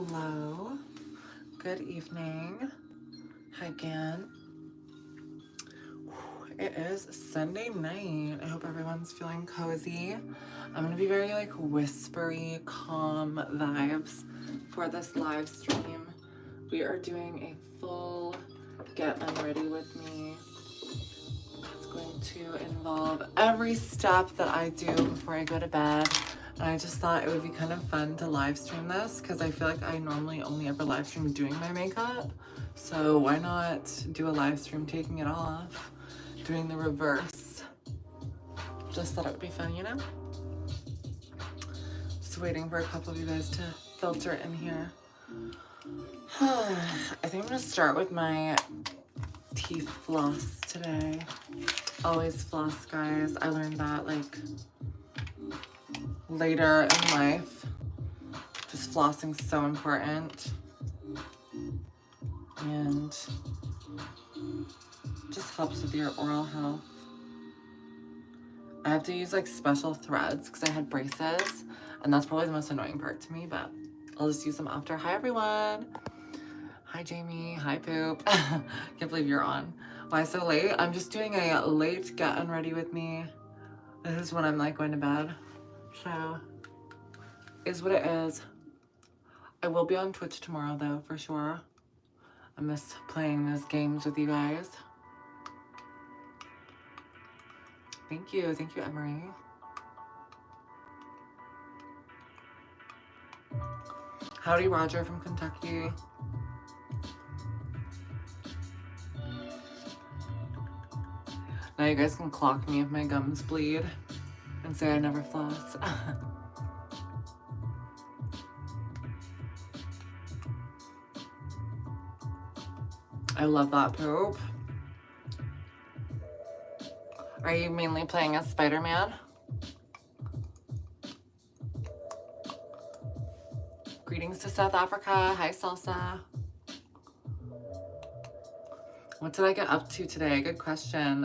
Hello, good evening. Hi again. It is Sunday night. I hope everyone's feeling cozy. I'm gonna be very like whispery, calm vibes for this live stream. We are doing a full get unready with me. It's going to involve every step that I do before I go to bed. And I just thought it would be kind of fun to live stream this because I feel like I normally only ever live stream doing my makeup. So why not do a live stream taking it off, doing the reverse? Just thought it would be fun, you know? Just waiting for a couple of you guys to filter in here. I think I'm gonna start with my teeth floss today. Always floss, guys. I learned that like later in life. Just flossing's so important. And just helps with your oral health. I have to use like special threads because I had braces, and that's probably the most annoying part to me, but I'll just use them after. Hi everyone. Hi Jamie. Hi Poop. Can't believe you're on. Why so late? I'm just doing a late get unready with me. This is when I'm like going to bed. So is what it is. I will be on Twitch tomorrow though, for sure. I miss playing those games with you guys. Thank you, Emery. Howdy, Roger from Kentucky. Now you guys can clock me if my gums bleed and say I never floss. I love that, Poop. Are you mainly playing as Spider-Man? Greetings to South Africa. Hi, Salsa. What did I get up to today? Good question.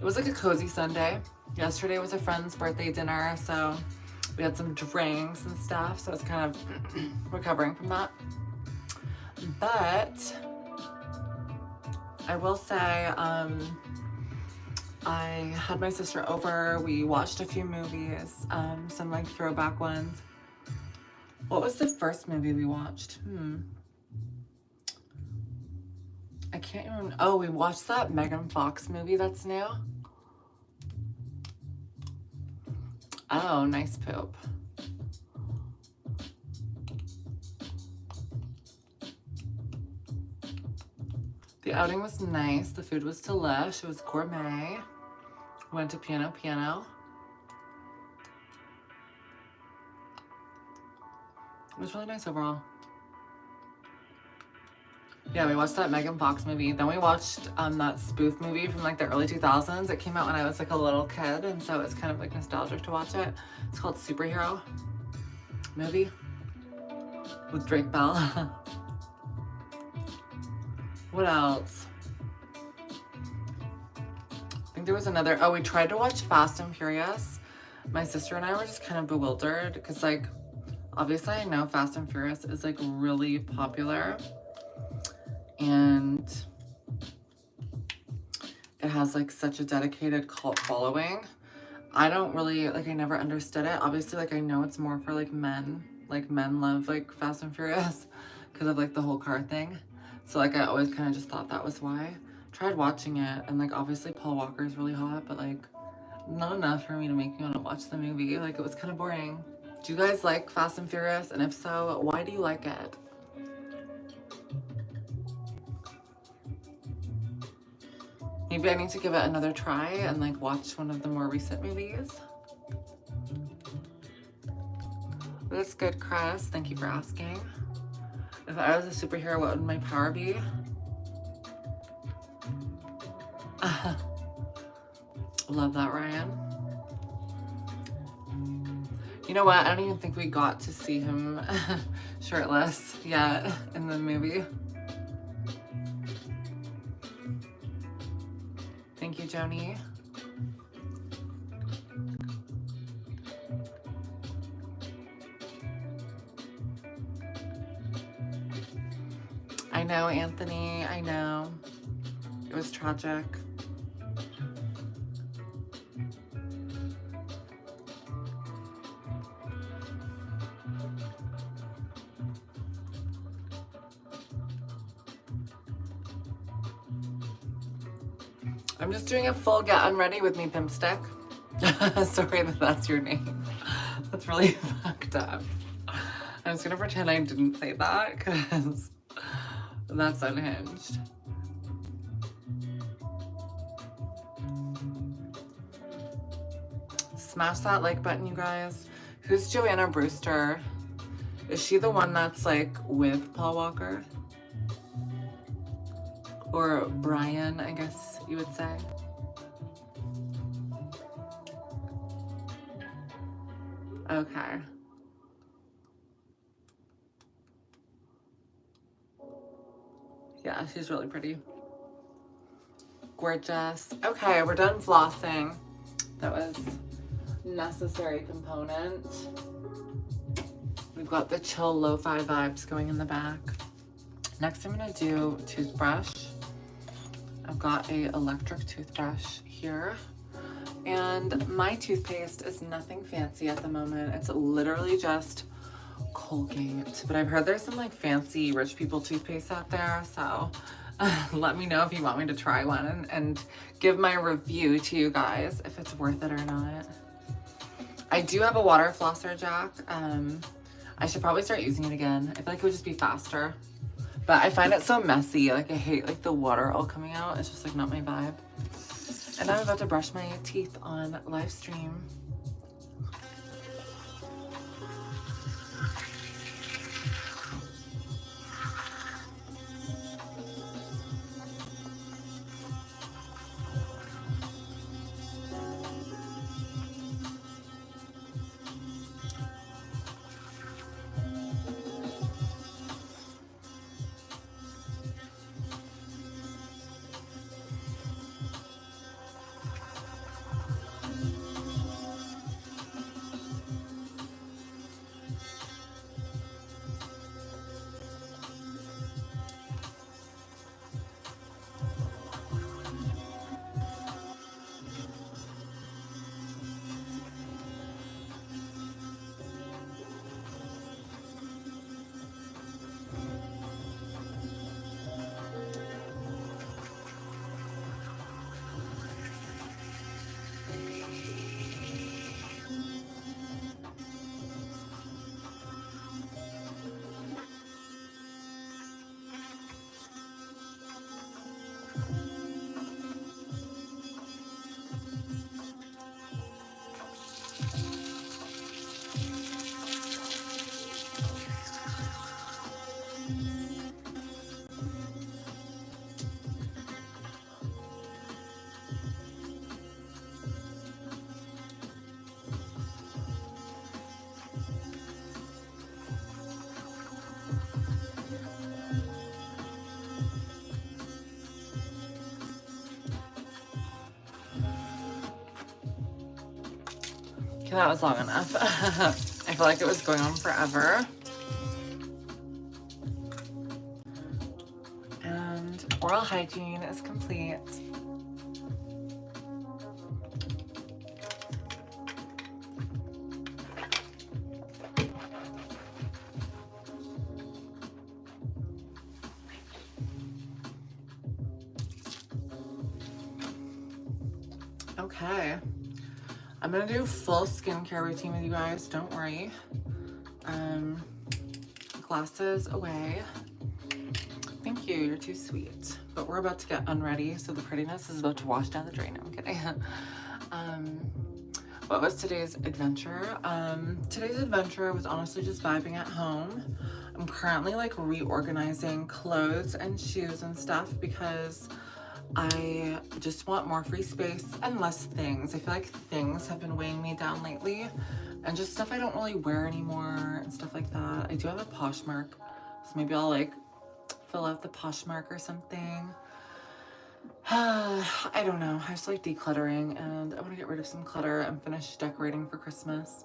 It was like a cozy Sunday. Yesterday was a friend's birthday dinner, so we had some drinks and stuff, so I was kind of recovering from that. But I will say, I had my sister over. We watched a few movies, some like throwback ones. What was the first movie we watched? I can't even. Oh, we watched that Megan Fox movie that's new. Oh, nice, Poop. The outing was nice. The food was delish. It was gourmet. We went to Piano. It was really nice overall. Yeah, we watched that Megan Fox movie. Then we watched that spoof movie from like the early 2000s. It came out when I was like a little kid, and so it's kind of like nostalgic to watch it. It's called Superhero movie with Drake Bell. What else? I think there was another. Oh, we tried to watch Fast and Furious. My sister and I were just kind of bewildered because like obviously I know Fast and Furious is like really popular. And it has like such a dedicated cult following. I don't really, like I never understood it. Obviously like I know it's more for like men. Like men love like Fast and Furious because of like the whole car thing. So like I always kind of just thought that was why. Tried watching it and like obviously Paul Walker is really hot, but like not enough for me to make me want to watch the movie. Like it was kind of boring. Do you guys like Fast and Furious? And if so, why do you like it? Maybe I need to give it another try and like watch one of the more recent movies. That's good, Chris. Thank you for asking. If I was a superhero, what would my power be? Love that, Ryan. You know what? I don't even think we got to see him shirtless yet in the movie. Thank you, Joni. I know, Anthony, I know. It was tragic. I'm just doing a full get unready with me, Pimpstick. Sorry that that's your name. That's really fucked up. I'm just gonna pretend I didn't say that because that's unhinged. Smash that like button, you guys. Who's Joanna Brewster? Is she the one that's like with Paul Walker? Or Brian, I guess you would say. Okay. Yeah, she's really pretty. Gorgeous. Okay, we're done flossing. That was a necessary component. We've got the chill lo-fi vibes going in the back. Next, I'm gonna do toothbrush. I've got a electric toothbrush here. And my toothpaste is nothing fancy at the moment. It's literally just Colgate. But I've heard there's some like fancy rich people toothpaste out there. So let me know if you want me to try one and give my review to you guys if it's worth it or not. I do have a water flosser, Jack. I should probably start using it again. I feel like it would just be faster. But I find it so messy. Like I hate like the water all coming out. It's just like not my vibe. And I'm about to brush my teeth on live stream. Okay, that was long enough. I feel like it was going on forever. And oral hygiene is complete. Okay. I'm gonna do full skincare routine with you guys, don't worry. Glasses away. Thank you, you're too sweet. But we're about to get unready, so the prettiness is about to wash down the drain. I'm kidding. What was today's adventure? Today's adventure was honestly just vibing at home. I'm currently like reorganizing clothes and shoes and stuff because I just want more free space and less things. I feel like things have been weighing me down lately and just stuff I don't really wear anymore and stuff like that. I do have a Poshmark, so maybe I'll like fill out the Poshmark or something. I don't know. I just like decluttering, and I want to get rid of some clutter and finish decorating for Christmas.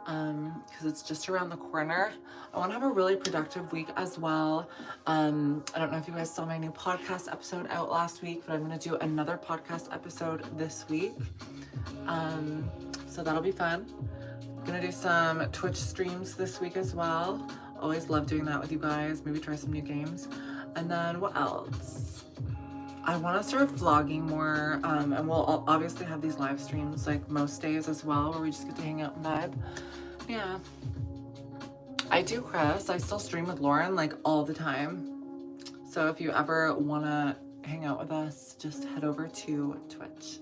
Because it's just around the corner. I want to have a really productive week as well. I don't know if you guys saw my new podcast episode out last week, but I'm going to do another podcast episode this week. So that'll be fun. I'm going to do some Twitch streams this week as well. Always love doing that with you guys. Maybe try some new games. And then what else? I want to start vlogging more, and we'll obviously have these live streams like most days as well, where we just get to hang out and vibe. Yeah. I do Chris. I still stream with Lauren like all the time. So if you ever want to hang out with us, just head over to Twitch.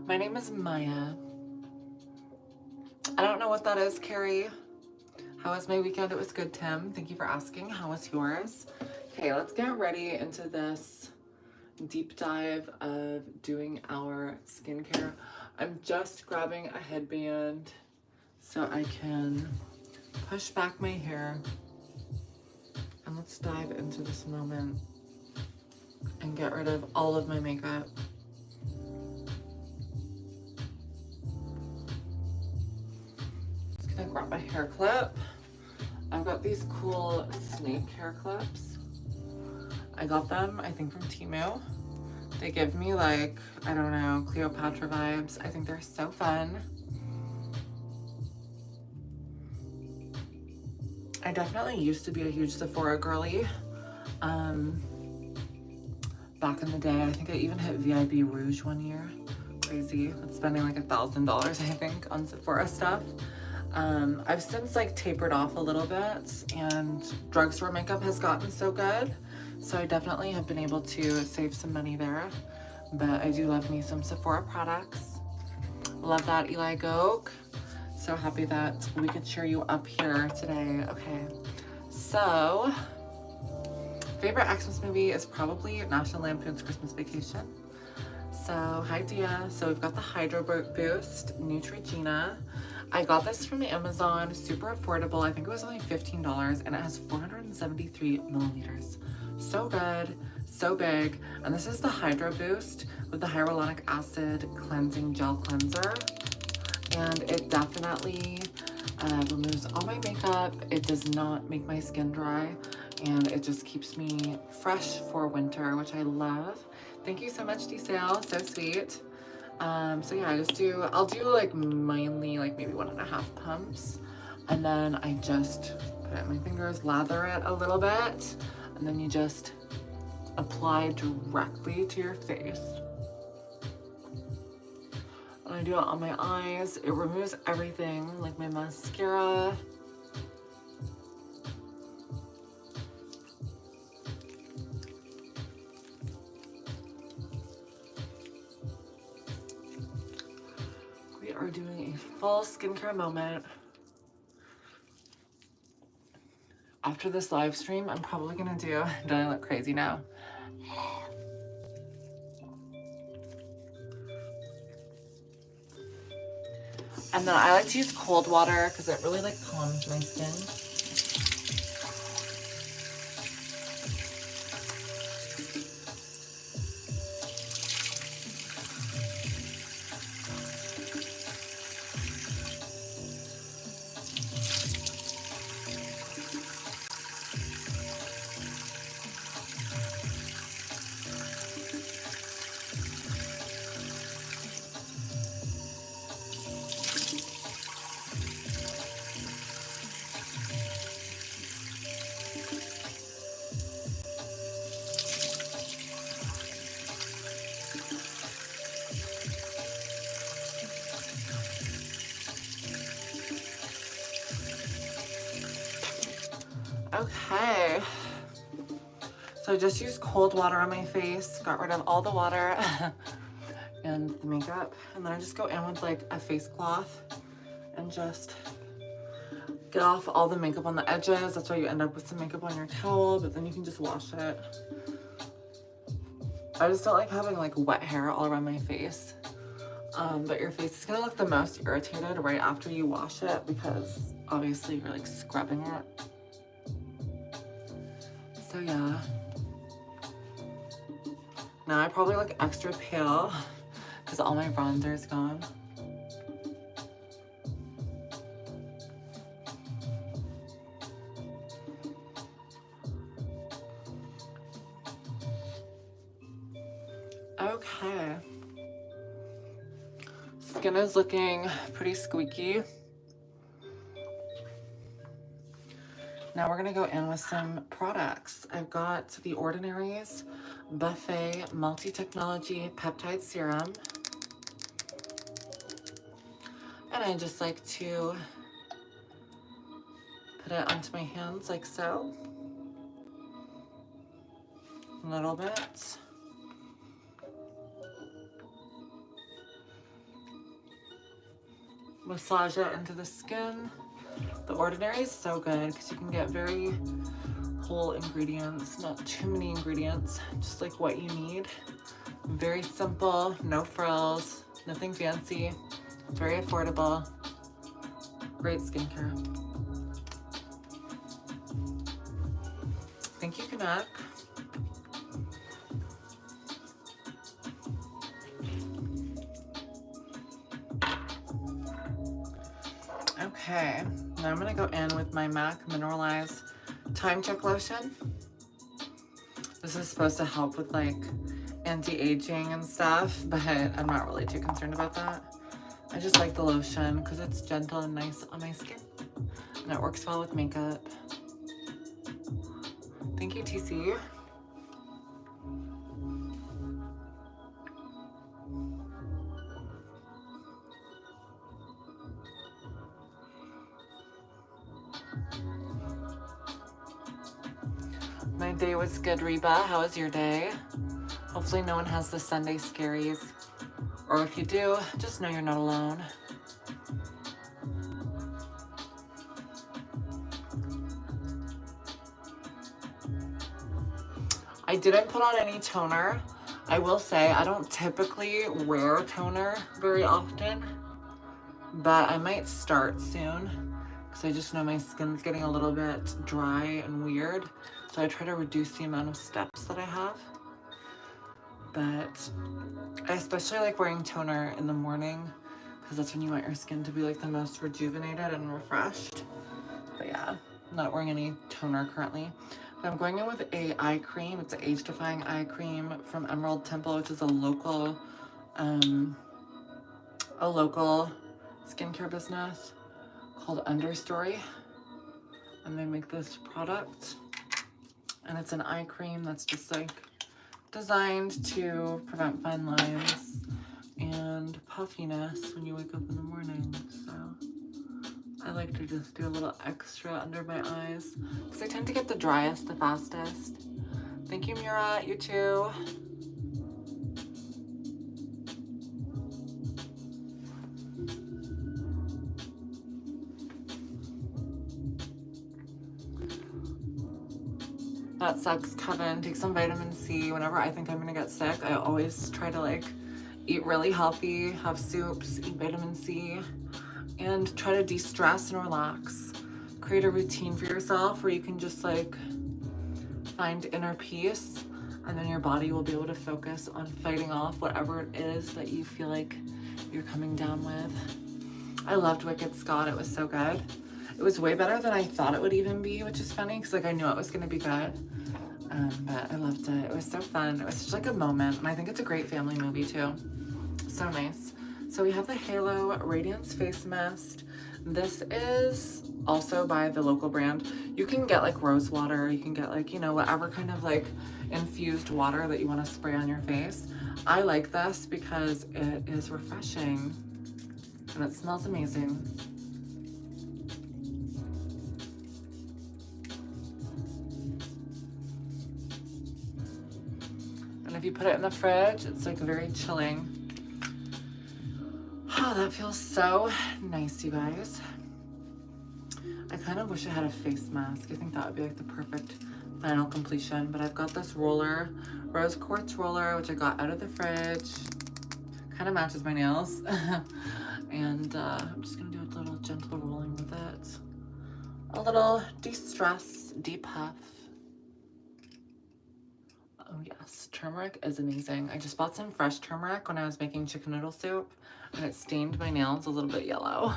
My name is Maya. I don't know what that is, Carrie. How was my weekend? It was good, Tim. Thank you for asking. How was yours? Okay, let's get ready into this deep dive of doing our skincare. I'm just grabbing a headband so I can push back my hair, and let's dive into this moment and get rid of all of my makeup. Just gonna grab a hair clip. I've got these cool snake hair clips. I got them, I think, from Temu. They give me like, I don't know, Cleopatra vibes. I think they're so fun. I definitely used to be a huge Sephora girly. Back in the day, I think I even hit VIB Rouge one year. Crazy. I'm spending like $1,000, I think, on Sephora stuff. I've since like tapered off a little bit, and drugstore makeup has gotten so good. So I definitely have been able to save some money there, but I do love me some Sephora products. Love that, Eli Goke. So happy that we could cheer you up here today. Okay, so favorite Xmas movie is probably National Lampoon's Christmas Vacation. So hi Dia. So we've got the Hydro Boost Neutrogena. I got this from Amazon, super affordable. I think it was only $15, and it has 473 milliliters. So good, so big. And this is the Hydro Boost with the hyaluronic acid cleansing gel cleanser. And it definitely removes all my makeup. It does not make my skin dry, and it just keeps me fresh for winter, which I love. Thank you so much, D-Sale, so sweet. So yeah, I'll do like mainly like maybe 1.5 pumps, and then I just put it in my fingers, lather it a little bit, and then you just apply directly to your face. And I do it on my eyes. It removes everything, like my mascara. We are doing a full skincare moment. After this live stream, I'm probably gonna do, don't I look crazy now? And then I like to use cold water because it really like calms my skin. Okay, so I just used cold water on my face, got rid of all the water and the makeup, and then I just go in with like a face cloth and just get off all the makeup on the edges. That's why you end up with some makeup on your towel, but then you can just wash it. I just don't like having like wet hair all around my face. But your face is gonna look the most irritated right after you wash it, because obviously you're like scrubbing it. So yeah, Now I probably look extra pale because all my bronzer is gone. Okay. Skin is looking pretty squeaky. Now we're gonna go in with some products. I've got the Ordinary's Buffet Multi-Technology Peptide Serum. And I just like to put it onto my hands like so. A little bit. Massage it into the skin. The Ordinary is so good because you can get very whole ingredients, not too many ingredients, just like what you need. Very simple, no frills, nothing fancy, very affordable, great skincare. Thank you, Canuck. Okay, now I'm gonna go in with my MAC Mineralized Time Check Lotion. This is supposed to help with like anti-aging and stuff, but I'm not really too concerned about that. I just like the lotion because it's gentle and nice on my skin, and it works well with makeup. Thank you, TC. My day was good, Reba. How was your day? Hopefully no one has the Sunday scaries. Or if you do, just know you're not alone. I didn't put on any toner. I will say I don't typically wear toner very often, but I might start soon because I just know my skin's getting a little bit dry and weird. So I try to reduce the amount of steps that I have. But I especially like wearing toner in the morning because that's when you want your skin to be like the most rejuvenated and refreshed. But yeah, I'm not wearing any toner currently. But I'm going in with a eye cream. It's an age-defying eye cream from Emerald Temple, which is a local skincare business called Understory. And they make this product. And it's an eye cream that's just like designed to prevent fine lines and puffiness when you wake up in the morning. So I like to just do a little extra under my eyes because I tend to get the driest the fastest. Thank you, Mira. You too. That sucks, Kevin. Take some vitamin C. Whenever I think I'm gonna get sick, I always try to like eat really healthy, have soups, eat vitamin C, and try to de-stress and relax. Create a routine for yourself where you can just like find inner peace, and then your body will be able to focus on fighting off whatever it is that you feel like you're coming down with. I loved Wicked Scott. It was so good. It was way better than I thought it would even be, which is funny because like I knew it was gonna be good. But I loved it. It was so fun. It was such like a moment, and I think it's a great family movie too. So nice. So we have the Halo Radiance Face Mist. This is also by the local brand. You can get like rose water. You can get like, you know, whatever kind of like infused water that you want to spray on your face. I like this because it is refreshing and it smells amazing. And if you put it in the fridge, it's like very chilling. Oh, that feels so nice, you guys. I kind of wish I had a face mask. I think that would be like the perfect final completion. But I've got this roller, rose quartz roller, which I got out of the fridge. Kind of matches my nails. And I'm just gonna do a little gentle rolling with it. A little de-stress, de-puff. Oh yes, turmeric is amazing. I just bought some fresh turmeric when I was making chicken noodle soup, and it stained my nails a little bit yellow.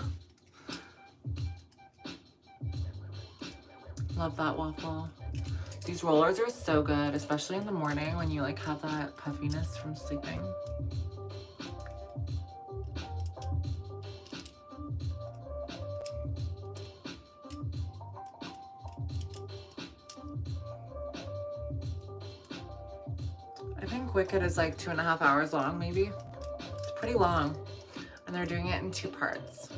Love that waffle. These rollers are so good, especially in the morning when you like have that puffiness from sleeping. I think Wicked is like 2.5 hours long, maybe. It's pretty long. And they're doing it in 2 parts.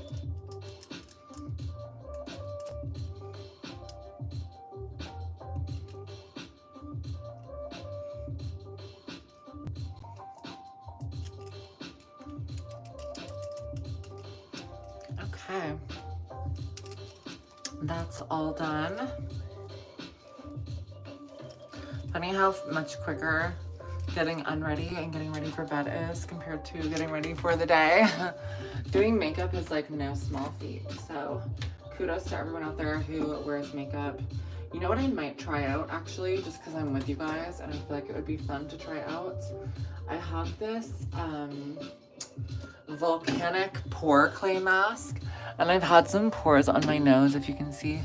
Okay. That's all done. Funny how much quicker getting unready and getting ready for bed is compared to getting ready for the day. Doing makeup is like no small feat, so kudos to everyone out there who wears makeup. You know what I might try out actually, just because I'm with you guys and I feel like it would be fun to try out? I have this volcanic pore clay mask, and I've had some pores on my nose, if you can see,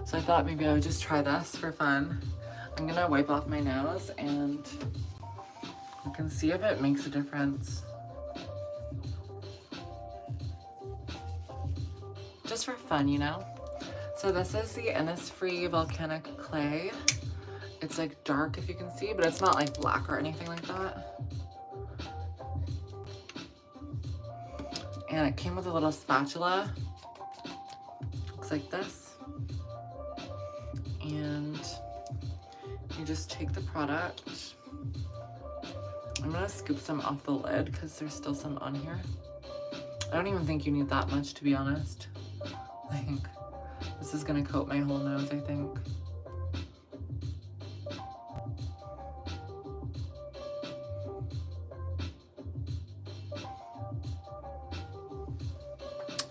so I thought maybe I would just try this for fun. I'm gonna wipe off my nose and you can see if it makes a difference. Just for fun, you know? So this is the Innisfree volcanic clay. It's like dark, if you can see, but it's not like black or anything like that. And it came with a little spatula. Looks like this. And you just take the product. I'm gonna scoop some off the lid because there's still some on here. I don't even think you need that much, to be honest. I think this is gonna coat my whole nose, I think.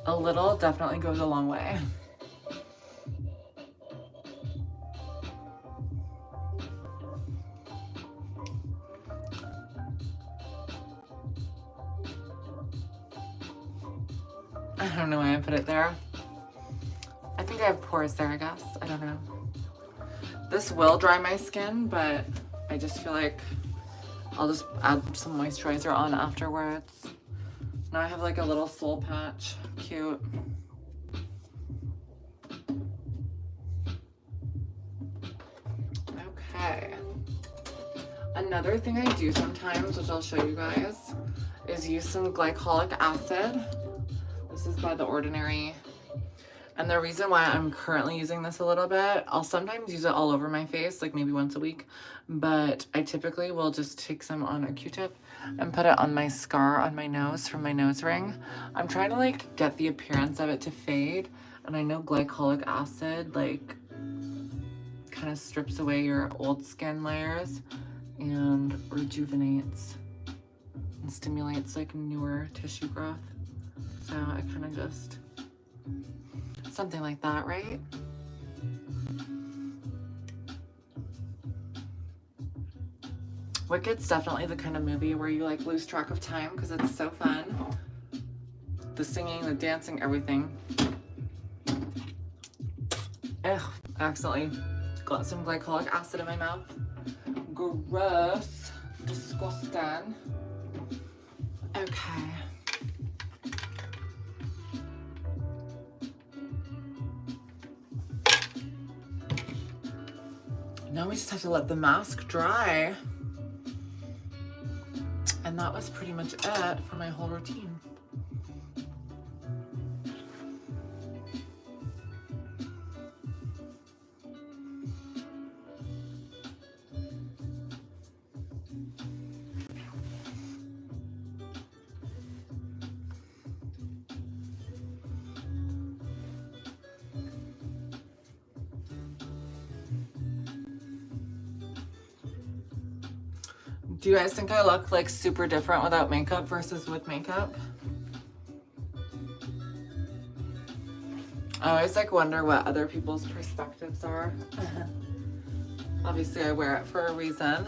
A little definitely goes a long way. I don't know why I put it there. I think I have pores there, I guess. I don't know. This will dry my skin, but I just feel like I'll just add some moisturizer on afterwards. Now I have like a little soul patch. Cute. Okay. Another thing I do sometimes, which I'll show you guys, is use some glycolic acid. This is by The Ordinary. And the reason why I'm currently using this a little bit, I'll sometimes use it all over my face, like maybe once a week, but I typically will just take some on a Q-tip and put it on my scar on my nose from my nose ring. I'm trying to like get the appearance of it to fade, and I know glycolic acid like kind of strips away your old skin layers and rejuvenates and stimulates like newer tissue growth. So I kind of just, something like that, right? Wicked's definitely the kind of movie where you like lose track of time because it's so fun. The singing, the dancing, everything. Ugh, I accidentally got some glycolic acid in my mouth. Gross. Disgusting. Okay. Now we just have to let the mask dry. And that was pretty much it for my whole routine. Do you guys think I look like super different without makeup versus with makeup? I always like wonder what other people's perspectives are. Obviously I wear it for a reason.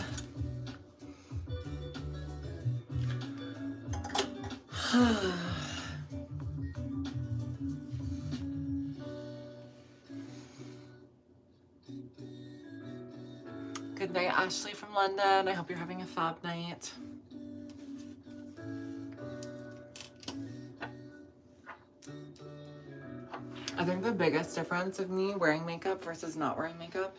Good night, Ashley from London. I hope you're having a fab night. I think the biggest difference of me wearing makeup versus not wearing makeup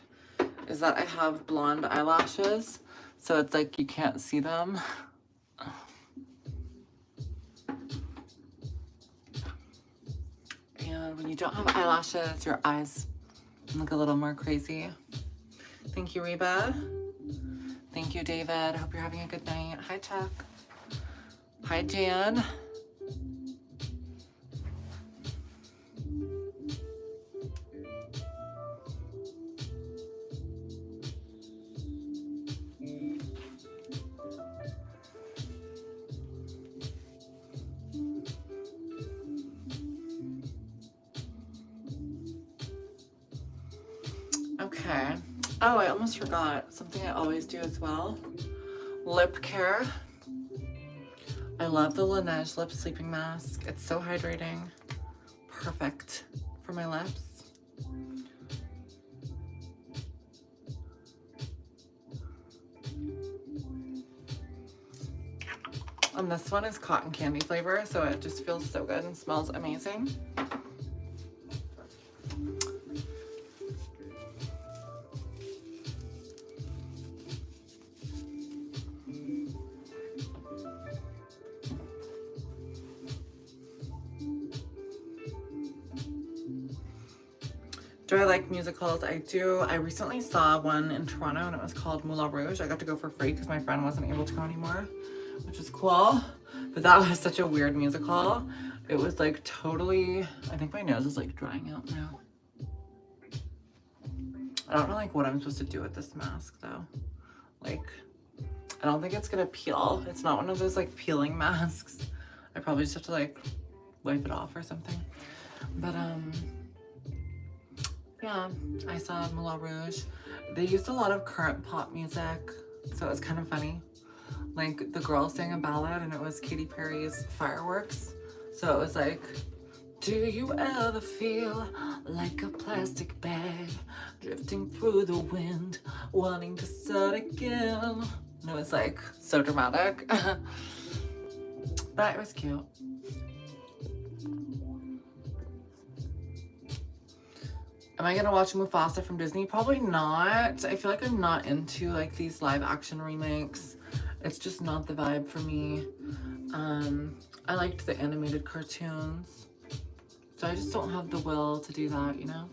is that I have blonde eyelashes, so it's like you can't see them. And when you don't have eyelashes, your eyes look a little more crazy. Thank you, Reba. Thank you, David. I hope you're having a good night. Hi, Chuck. Hi, Jan. Okay. Oh, I almost forgot something I always do as well. Lip care. I love the Laneige lip sleeping mask. It's so hydrating. Perfect for my lips. And this one is cotton candy flavor, so it just feels so good and smells amazing. Do I like musicals? I do. I recently saw one in Toronto and it was called Moulin Rouge. I got to go for free because my friend wasn't able to go anymore, which is cool. But that was such a weird musical. It was like totally, I think my nose is like drying out now. I don't know like what I'm supposed to do with this mask though. Like, I don't think it's gonna peel. It's not one of those like peeling masks. I probably just have to like wipe it off or something. But yeah, I saw Moulin Rouge. They used a lot of current pop music, so it was kind of funny. Like, the girl sang a ballad, and it was Katy Perry's Fireworks. So it was like, do you ever feel like a plastic bag drifting through the wind, wanting to start again? And it was like, so dramatic. But it was cute. Am I gonna watch Mufasa from Disney? Probably not. I feel like I'm not into like these live action remakes. It's just not the vibe for me. I liked the animated cartoons. So I just don't have the will to do that, you know?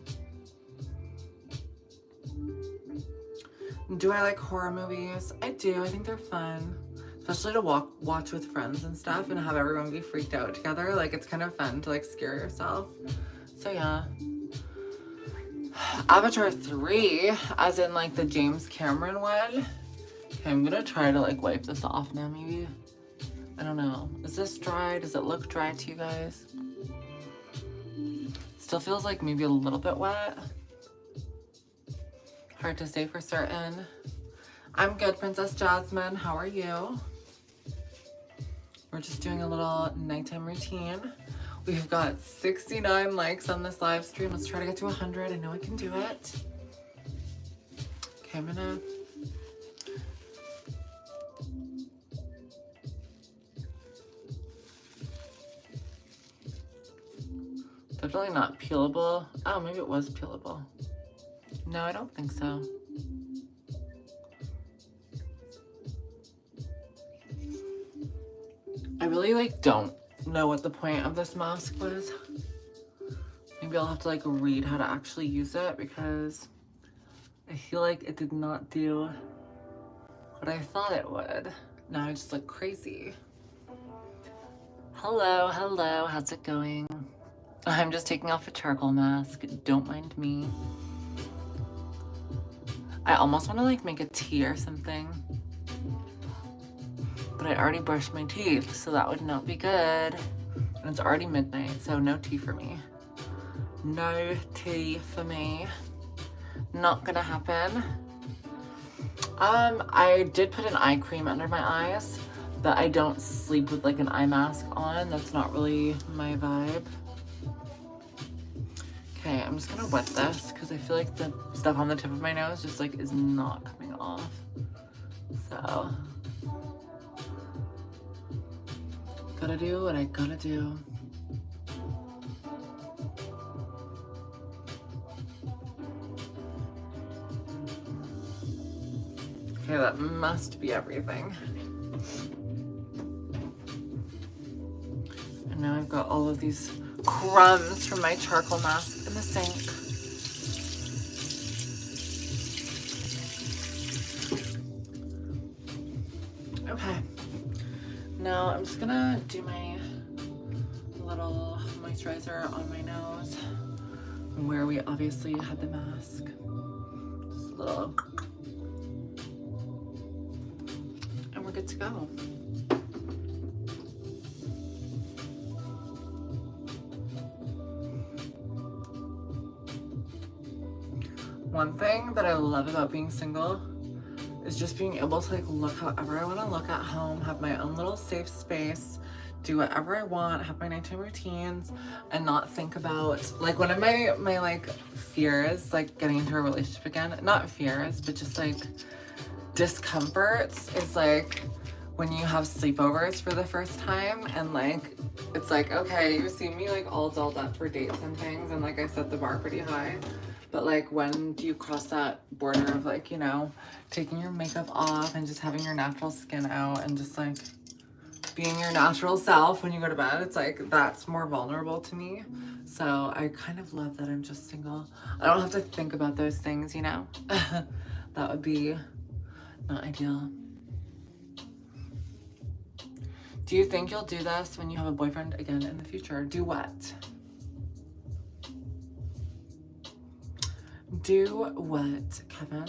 Do I like horror movies? I do. I think they're fun. Especially to watch with friends and stuff and have everyone be freaked out together. Like, it's kind of fun to like scare yourself. So yeah. Avatar 3, as in like the James Cameron one. Okay, I'm gonna try to like wipe this off now maybe. I don't know. Is this dry? Does it look dry to you guys? Still feels like maybe a little bit wet. Hard to say for certain. I'm good, Princess Jasmine. How are you? We're just doing a little nighttime routine. We've got 69 likes on this live stream. Let's try to get to 100. I know I can do it. Okay, I'm gonna... Definitely not peelable. Oh, maybe it was peelable. No, I don't think so. I really like don't know what the point of this mask was. Maybe I'll have to like read how to actually use it because I feel like it did not do what I thought it would. Now I just look crazy. Hello, hello, how's it going? I'm just taking off a charcoal mask, don't mind me. I almost want to like make a tea or something. But I already brushed my teeth, so that would not be good. And it's already midnight, so no tea for me. No tea for me. Not gonna happen. I did put an eye cream under my eyes, that I don't sleep with like an eye mask on. That's not really my vibe. Okay, I'm just gonna wet this because I feel like the stuff on the tip of my nose just like is not coming off. So, gotta do what I gotta do. Okay, that must be everything. And now I've got all of these crumbs from my charcoal mask in the sink. Okay, now I'm just gonna do my little moisturizer on my nose where we obviously had the mask. Just a little, and we're good to go. One thing that I love about being single is just being able to like look however I want to look at home, have my own little safe space, do whatever I want, have my nighttime routines, and not think about like one of my like fears, like getting into a relationship again, not fears, but just like discomforts is like when you have sleepovers for the first time and like it's like, okay, you see me like all dolled up for dates and things, and like I set the bar pretty high. But like, when do you cross that border of like, you know, taking your makeup off and just having your natural skin out and just like being your natural self when you go to bed? It's like, that's more vulnerable to me. So I kind of love that I'm just single. I don't have to think about those things, you know? That would be not ideal. Do you think you'll do this when you have a boyfriend again in the future? Do what? Do what, Kevin?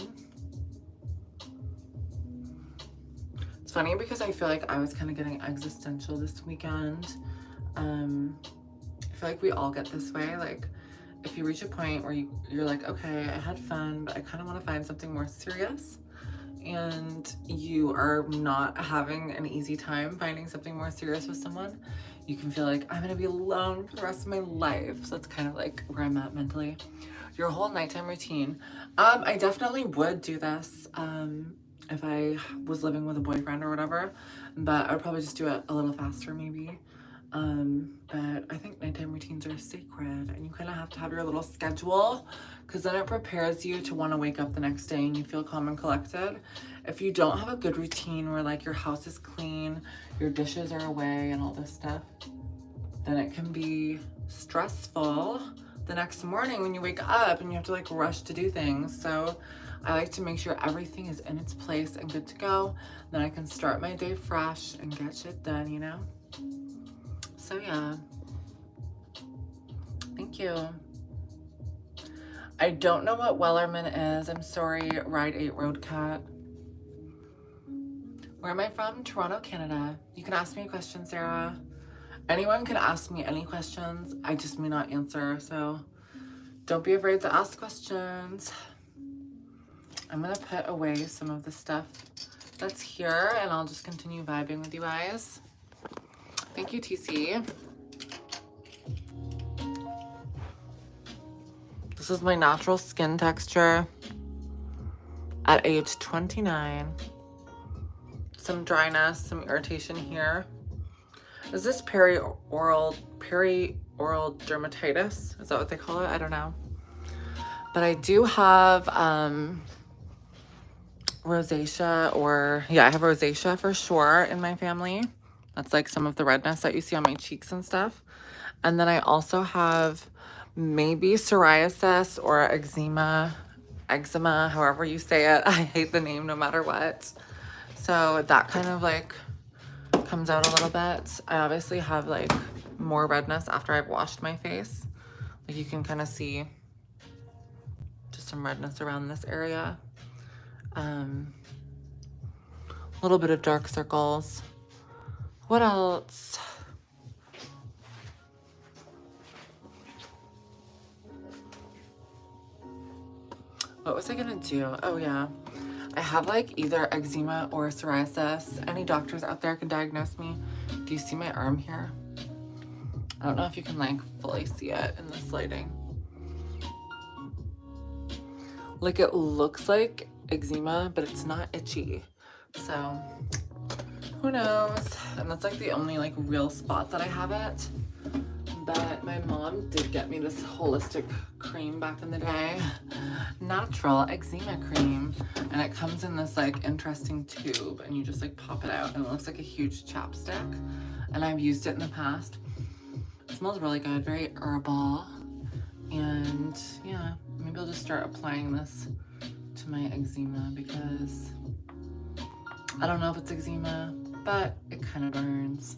It's funny because I feel like I was kind of getting existential this weekend. I feel like we all get this way. Like, if you reach a point where you're like, okay, I had fun, but I kind of want to find something more serious, and you are not having an easy time finding something more serious with someone, you can feel like I'm gonna be alone for the rest of my life. So that's kind of like where I'm at mentally. Your whole nighttime routine. I definitely would do this if I was living with a boyfriend or whatever, but I would probably just do it a little faster maybe. But I think nighttime routines are sacred, and you kind of have to have your little schedule because then it prepares you to want to wake up the next day and you feel calm and collected. If you don't have a good routine where like your house is clean, your dishes are away and all this stuff, then it can be stressful the next morning when you wake up and you have to like rush to do things. So I like to make sure everything is in its place and good to go. Then I can start my day fresh and get shit done, you know? So yeah. Thank you. I don't know what Wellerman is. I'm sorry, Ride 8 Road Cat. Where am I from? Toronto, Canada. You can ask me a question, Sarah. Anyone can ask me any questions. I just may not answer, so don't be afraid to ask questions. I'm gonna put away some of the stuff that's here and I'll just continue vibing with you guys. Thank you, TC. This is my natural skin texture at age 29. Some dryness, some irritation here. Is this peri-oral dermatitis? Is that what they call it? I don't know. But I do have rosacea, or yeah, I have rosacea for sure in my family. That's like some of the redness that you see on my cheeks and stuff. And then I also have maybe psoriasis or eczema, however you say it. I hate the name no matter what. So that kind of like comes out a little bit. I obviously have like more redness after I've washed my face. Like you can kind of see just some redness around this area. A little bit of dark circles. What else? What was I gonna do? Oh yeah, I have like either eczema or psoriasis. Any doctors out there can diagnose me. Do you see my arm here? I don't know if you can like fully see it in this lighting. Like it looks like eczema, but it's not itchy. So who knows? And that's like the only like real spot that I have it. But my mom did get me this holistic cream back in the day. Natural eczema cream. And it comes in this like interesting tube and you just like pop it out and it looks like a huge chapstick. And I've used it in the past. It smells really good, very herbal. And yeah, maybe I'll just start applying this to my eczema because I don't know if it's eczema, but it kind of burns.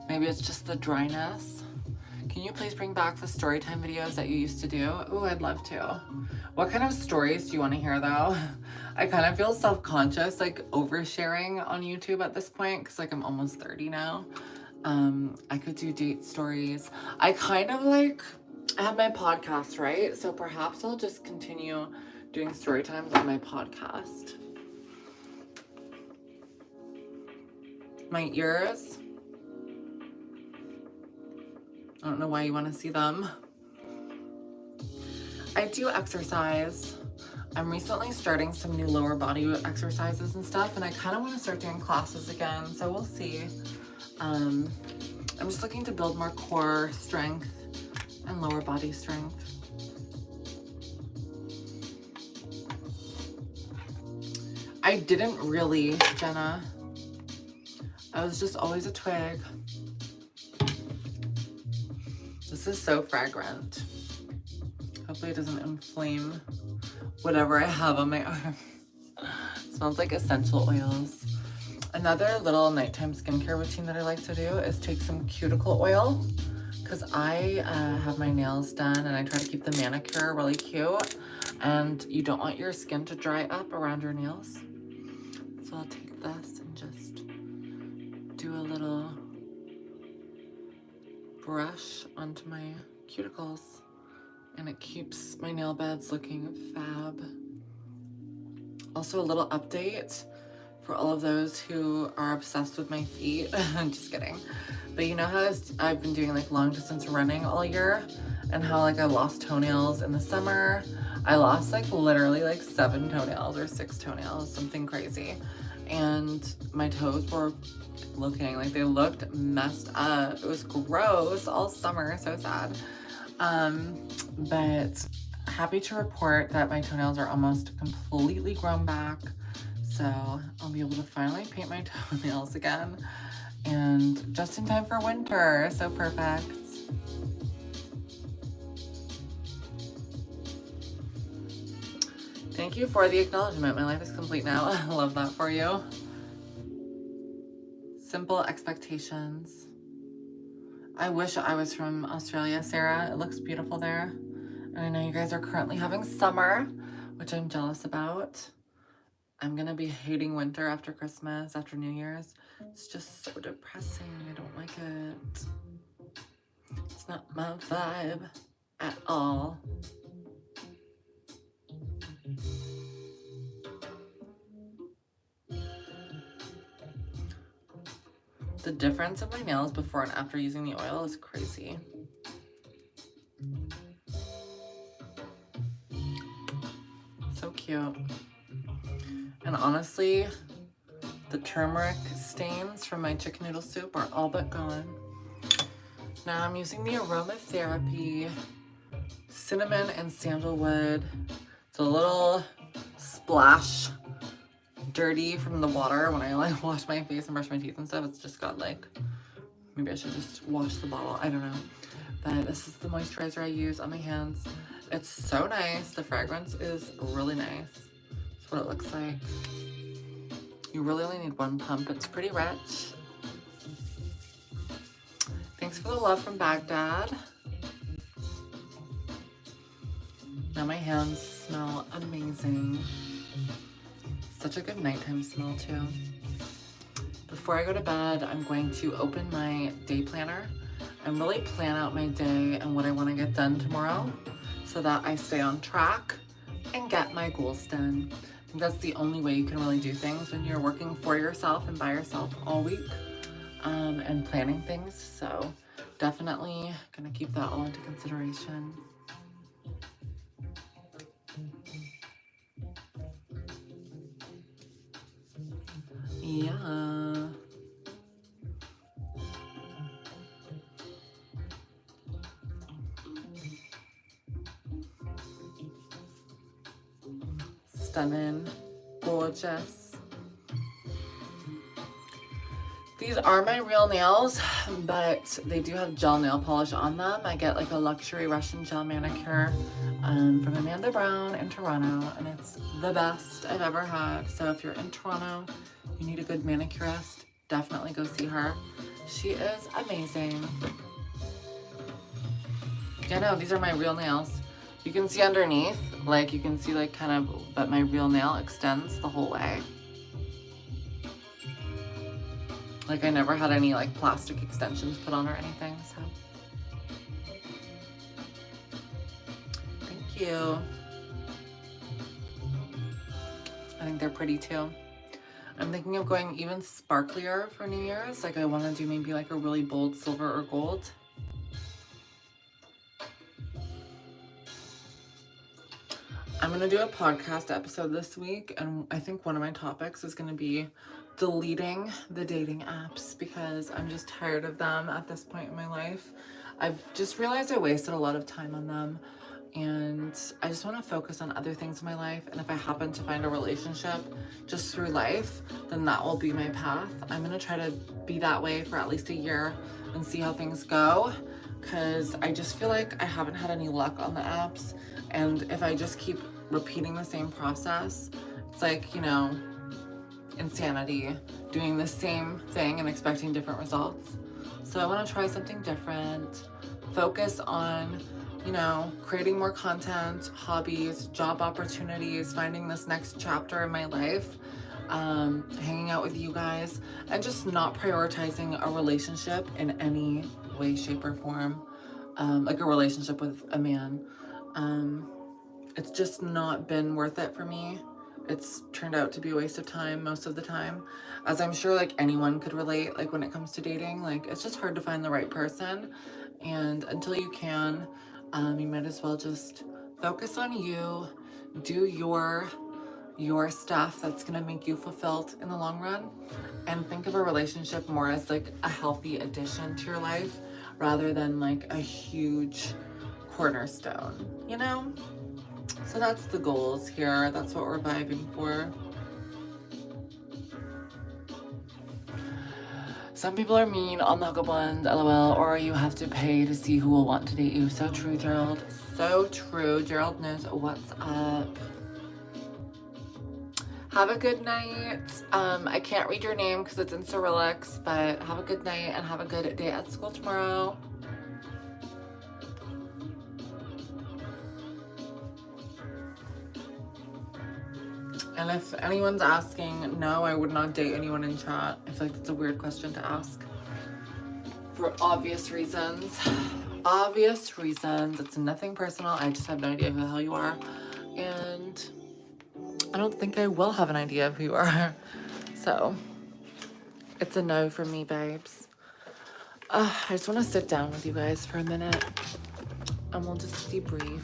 Maybe it's just the dryness. Can you please bring back the story time videos that you used to do? Oh, I'd love to. What kind of stories do you want to hear though? I kind of feel self-conscious, like oversharing on YouTube at this point because like I'm almost 30 now. I could do date stories. I kind of like, I have my podcast, right? So perhaps I'll just continue doing story times on my podcast. My ears. I don't know why you want to see them. I do exercise. I'm recently starting some new lower body exercises and stuff, and I kind of want to start doing classes again, so we'll see. I'm just looking to build more core strength and lower body strength. I didn't really, Jenna. I was just always a twig. This is so fragrant. Hopefully it doesn't inflame whatever I have on my arm. It smells like essential oils. Another little nighttime skincare routine that I like to do is take some cuticle oil because I have my nails done and I try to keep the manicure really cute and you don't want your skin to dry up around your nails. So I'll take this and just do a little brush onto my cuticles and it keeps my nail beds looking fab. Also a little update for all of those who are obsessed with my feet. I'm just kidding. But you know how I've been doing like long distance running all year and how like I lost toenails in the summer. I lost like literally like 7 toenails or 6 toenails, something crazy. And my toes were looking like they looked messed up. It was gross all summer, so sad. But happy to report that my toenails are almost completely grown back. So I'll be able to finally paint my toenails again and just in time for winter, so perfect. Thank you for the acknowledgement. My life is complete now. I love that for you. Simple expectations. I wish I was from Australia, Sarah. It looks beautiful there. And I know you guys are currently having summer, which I'm jealous about. I'm gonna be hating winter after Christmas, after New Year's. It's just so depressing. I don't like it. It's not my vibe at all. The difference of my nails before and after using the oil is crazy. So cute. And honestly, the turmeric stains from my chicken noodle soup are all but gone. Now I'm using the aromatherapy cinnamon and sandalwood. It's a little splash dirty from the water when I like wash my face and brush my teeth and stuff. It's just got like, maybe I should just wash the bottle. I don't know. But this is the moisturizer I use on my hands. It's so nice. The fragrance is really nice. That's what it looks like. You really only need 1 pump. It's pretty rich. Thanks for the love from Baghdad. Now my hands smell amazing. Such a good nighttime smell too. Before I go to bed, I'm going to open my day planner and really plan out my day and what I want to get done tomorrow so that I stay on track and get my goals done. I think that's the only way you can really do things when you're working for yourself and by yourself all week, and planning things. So definitely gonna keep that all into consideration. Yeah. Stunning. Gorgeous. These are my real nails, but they do have gel nail polish on them. I get like a luxury Russian gel manicure from Amanda Brown in Toronto, and it's the best I've ever had. So if you're in Toronto, you need a good manicurist, definitely go see her. She is amazing. Yeah, no, these are my real nails. You can see underneath, like you can see like kind of that my real nail extends the whole way. Like I never had any like plastic extensions put on or anything, so. Thank you. I think they're pretty too. I'm thinking of going even sparklier for New Year's. Like I want to do maybe like a really bold silver or gold. I'm going to do a podcast episode this week, and I think one of my topics is going to be deleting the dating apps because I'm just tired of them at this point in my life. I've just realized I wasted a lot of time on them, and I just want to focus on other things in my life. And if I happen to find a relationship just through life, then that will be my path. I'm going to try to be that way for at least a year and see how things go, because I just feel like I haven't had any luck on the apps. And if I just keep repeating the same process, it's like, you know, insanity, doing the same thing and expecting different results. So I want to try something different, focus on, you know, creating more content, hobbies, job opportunities, finding this next chapter in my life, hanging out with you guys, and just not prioritizing a relationship in any way, shape, or form, like a relationship with a man. It's just not been worth it for me. It's turned out to be a waste of time most of the time, as I'm sure like anyone could relate. Like when it comes to dating, like it's just hard to find the right person, and until you can, you might as well just focus on you, do your stuff that's gonna make you fulfilled in the long run, and think of a relationship more as like a healthy addition to your life rather than like a huge cornerstone, you know? So that's the goals here. That's what we're vibing for. Some people are mean on the hookup ones, lol, or you have to pay to see who will want to date you. So true, Gerald. So true. Gerald knows what's up. Have a good night. I can't read your name because it's in Cyrillics, but have a good night and have a good day at school tomorrow. And if anyone's asking, no, I would not date anyone in chat. I feel like that's a weird question to ask. For obvious reasons. Obvious reasons. It's nothing personal. I just have no idea who the hell you are. And I don't think I will have an idea of who you are. So it's a no for me, babes. I just want to sit down with you guys for a minute. And we'll just debrief.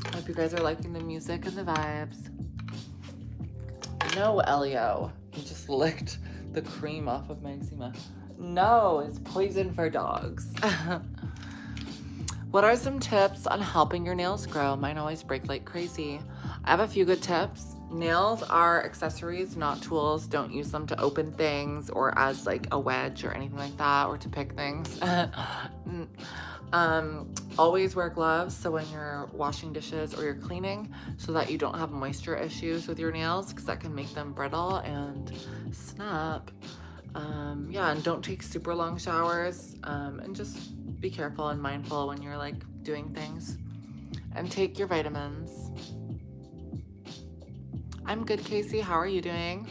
I hope you guys are liking the music and the vibes. No, Elio. He just licked the cream off of my eczema. No, it's poison for dogs. What are some tips on helping your nails grow? Mine always break like crazy. I have a few good tips. Nails are accessories, not tools. Don't use them to open things or as like a wedge or anything like that, or to pick things. Always wear gloves so when you're washing dishes or you're cleaning, so that you don't have moisture issues with your nails, because that can make them brittle and snap. Yeah, and don't take super long showers, and just be careful and mindful when you're like doing things, and take your vitamins. I'm good, Casey. How are you doing?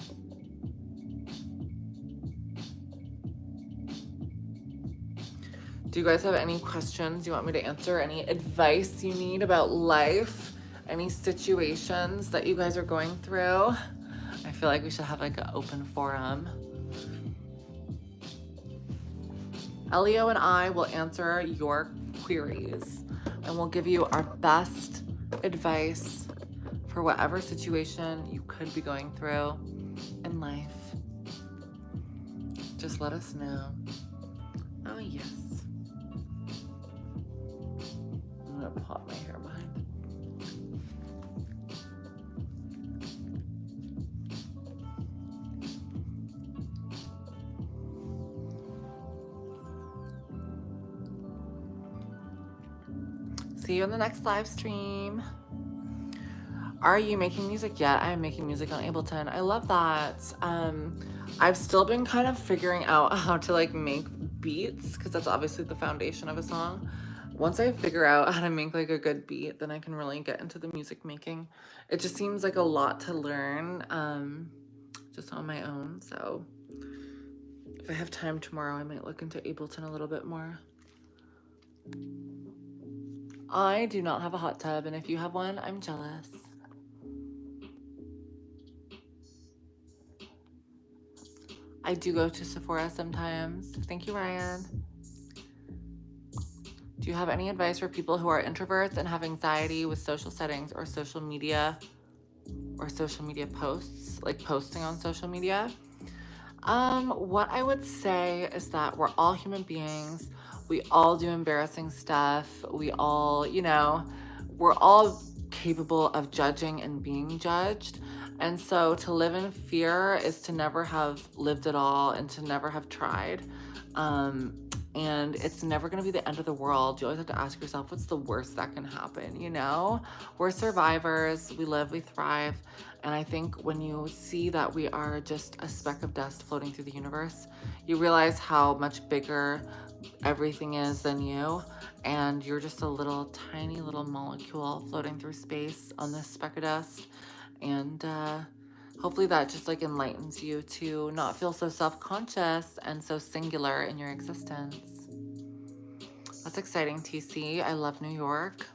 Do you guys have any questions you want me to answer? Any advice you need about life? Any situations that you guys are going through? I feel like we should have like an open forum. Elio and I will answer your queries and we'll give you our best advice for whatever situation you could be going through in life. Just let us know. Oh, yes. I'm gonna pop my hair behind. See you in the next live stream. Are you making music yet? I am making music on Ableton. I love that. I've still been kind of figuring out how to like make beats because that's obviously the foundation of a song. Once I figure out how to make like a good beat, then I can really get into the music making. It just seems like a lot to learn just on my own. So if I have time tomorrow, I might look into Ableton a little bit more. I do not have a hot tub, and if you have one, I'm jealous. I do go to Sephora sometimes. Thank you, Ryan. Do you have any advice for people who are introverts and have anxiety with social settings or social media posts, like posting on social media? What I would say is that we're all human beings. We all do embarrassing stuff. We all, we're all capable of judging and being judged. And so to live in fear is to never have lived at all and to never have tried. And it's never going to be the end of the world. You always have to ask yourself, what's the worst that can happen? We're survivors. We live, we thrive. And I think when you see that we are just a speck of dust floating through the universe, you realize how much bigger everything is than you. And you're just a little tiny little molecule floating through space on this speck of dust. And hopefully that just like enlightens you to not feel so self-conscious and so singular in your existence. That's exciting, TC. I love New York.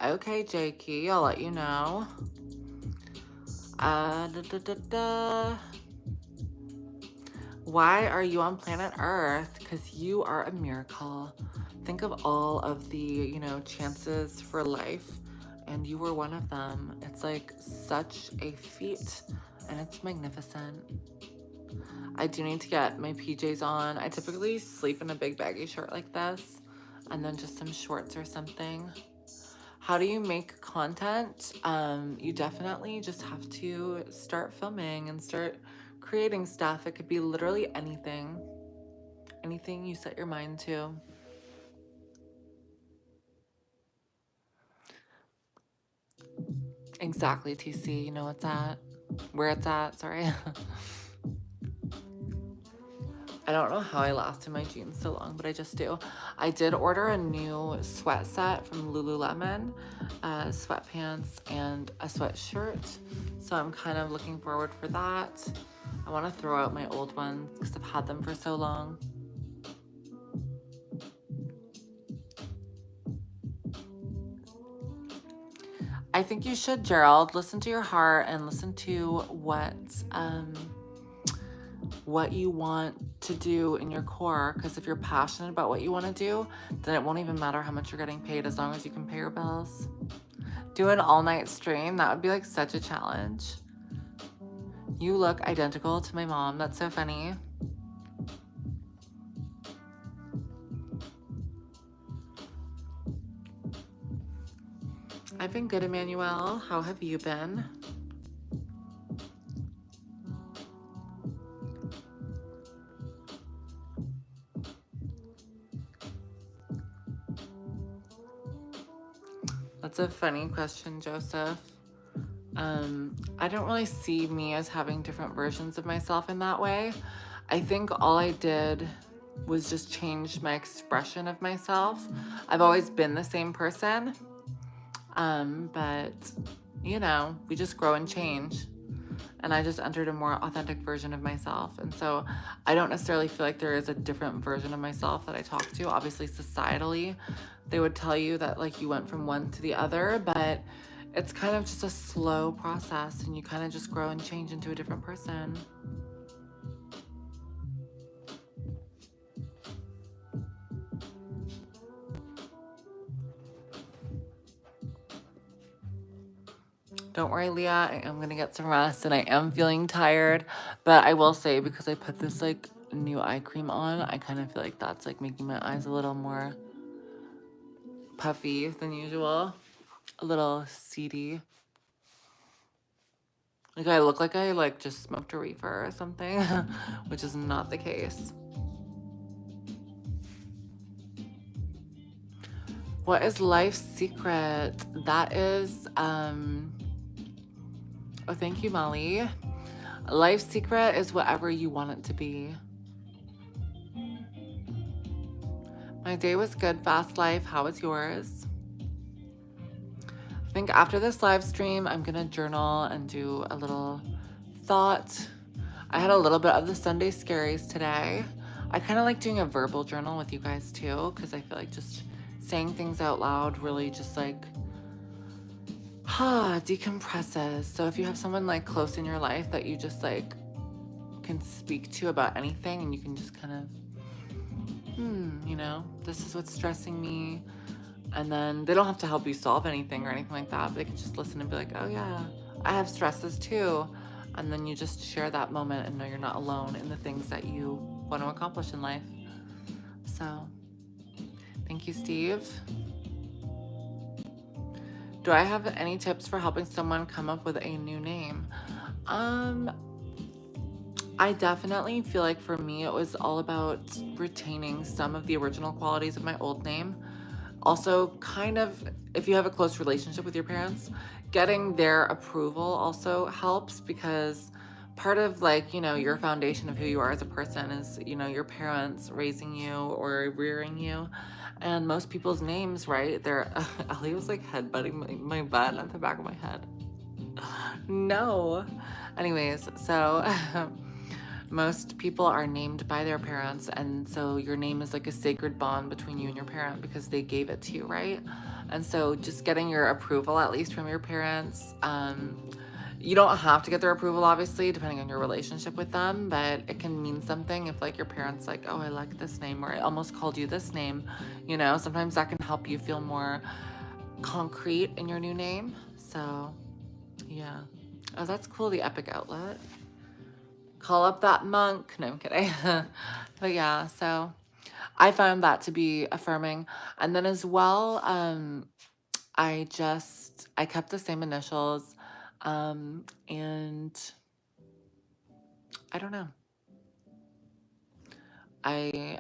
Okay, Jakey, I'll let you know. Why are you on planet Earth? Because you are a miracle. Think of all of the, chances for life, and you were one of them. It's like such a feat, and it's magnificent. I do need to get my PJs on. I typically sleep in a big baggy shirt like this, and then just some shorts or something. How do you make content? You definitely just have to start filming and start creating stuff. It could be literally anything you set your mind to. Exactly, TC. You know where it's at, sorry. I don't know how I lasted my jeans so long, but I just do. I did order a new sweat set from Lululemon, sweatpants and a sweatshirt. So I'm kind of looking forward for that. I want to throw out my old ones because I've had them for so long. I think you should, Gerald. Listen to your heart and listen to what you want to do in your core, because if you're passionate about what you want to do, then it won't even matter how much you're getting paid as long as you can pay your bills. Do an all-night stream. That would be like such a challenge. You look identical to my mom. That's so funny. I've been good, Emmanuel. How have you been? That's a funny question, Joseph. I don't really see me as having different versions of myself in that way. I think all I did was just change my expression of myself. I've always been the same person. But we just grow and change. and I just entered a more authentic version of myself. And so I don't necessarily feel like there is a different version of myself that I talk to. Obviously, societally, they would tell you that like you went from one to the other, but it's kind of just a slow process, and you kind of just grow and change into a different person. Don't worry, Leah, I am gonna get some rest, and I am feeling tired, but I will say, because I put this like new eye cream on, I kind of feel like that's like making my eyes a little more puffy than usual, a little seedy. Like I look like I like just smoked a reefer or something, which is not the case. What is life's secret? That is, oh, thank you, Molly. Life's secret is whatever you want it to be. My day was good, fast life. How was yours? I think after this live stream, I'm gonna journal and do a little thought. I had a little bit of the Sunday scaries today. I kind of like doing a verbal journal with you guys too, because I feel like just saying things out loud really just like decompresses. So if you have someone like close in your life that you just like can speak to about anything, and you can just kind of you know, this is what's stressing me, and then they don't have to help you solve anything or anything like that, but they can just listen and be like, oh yeah, I have stresses too. And then you just share that moment and know you're not alone in the things that you want to accomplish in life. So thank you, Steve. Do I have any tips for helping someone come up with a new name? I definitely feel like for me, it was all about retaining some of the original qualities of my old name. Also, kind of, if you have a close relationship with your parents, getting their approval also helps, because part of like, you know, your foundation of who you are as a person is, you know, your parents raising you or rearing you. And most people's names, right? They're, Ellie was like headbutting my butt at the back of my head. No. Anyways, so most people are named by their parents, and so your name is like a sacred bond between you and your parent because they gave it to you, right? And so just getting your approval, at least from your parents. You don't have to get their approval, obviously, depending on your relationship with them, but it can mean something if like your parents like, oh, I like this name, or I almost called you this name, you know. Sometimes that can help you feel more concrete in your new name. So yeah. Oh, that's cool, the Epic outlet. Call up that monk. No, I'm kidding. But yeah, so I found that to be affirming. And then as well, I kept the same initials. And I don't know. I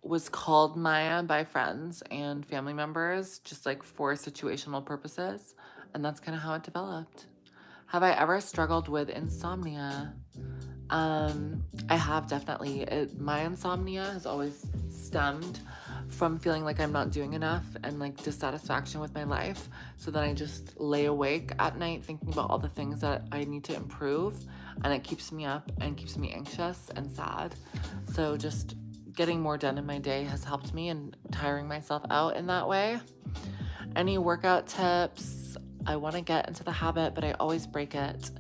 was called Maya by friends and family members, just like for situational purposes. And that's kind of how it developed. Have I ever struggled with insomnia? I have definitely. My insomnia has always stemmed from feeling like I'm not doing enough and like dissatisfaction with my life. So then I just lay awake at night thinking about all the things that I need to improve, and it keeps me up and keeps me anxious and sad. So just getting more done in my day has helped me, and tiring myself out in that way. Any workout tips? I want to get into the habit, but I always break it.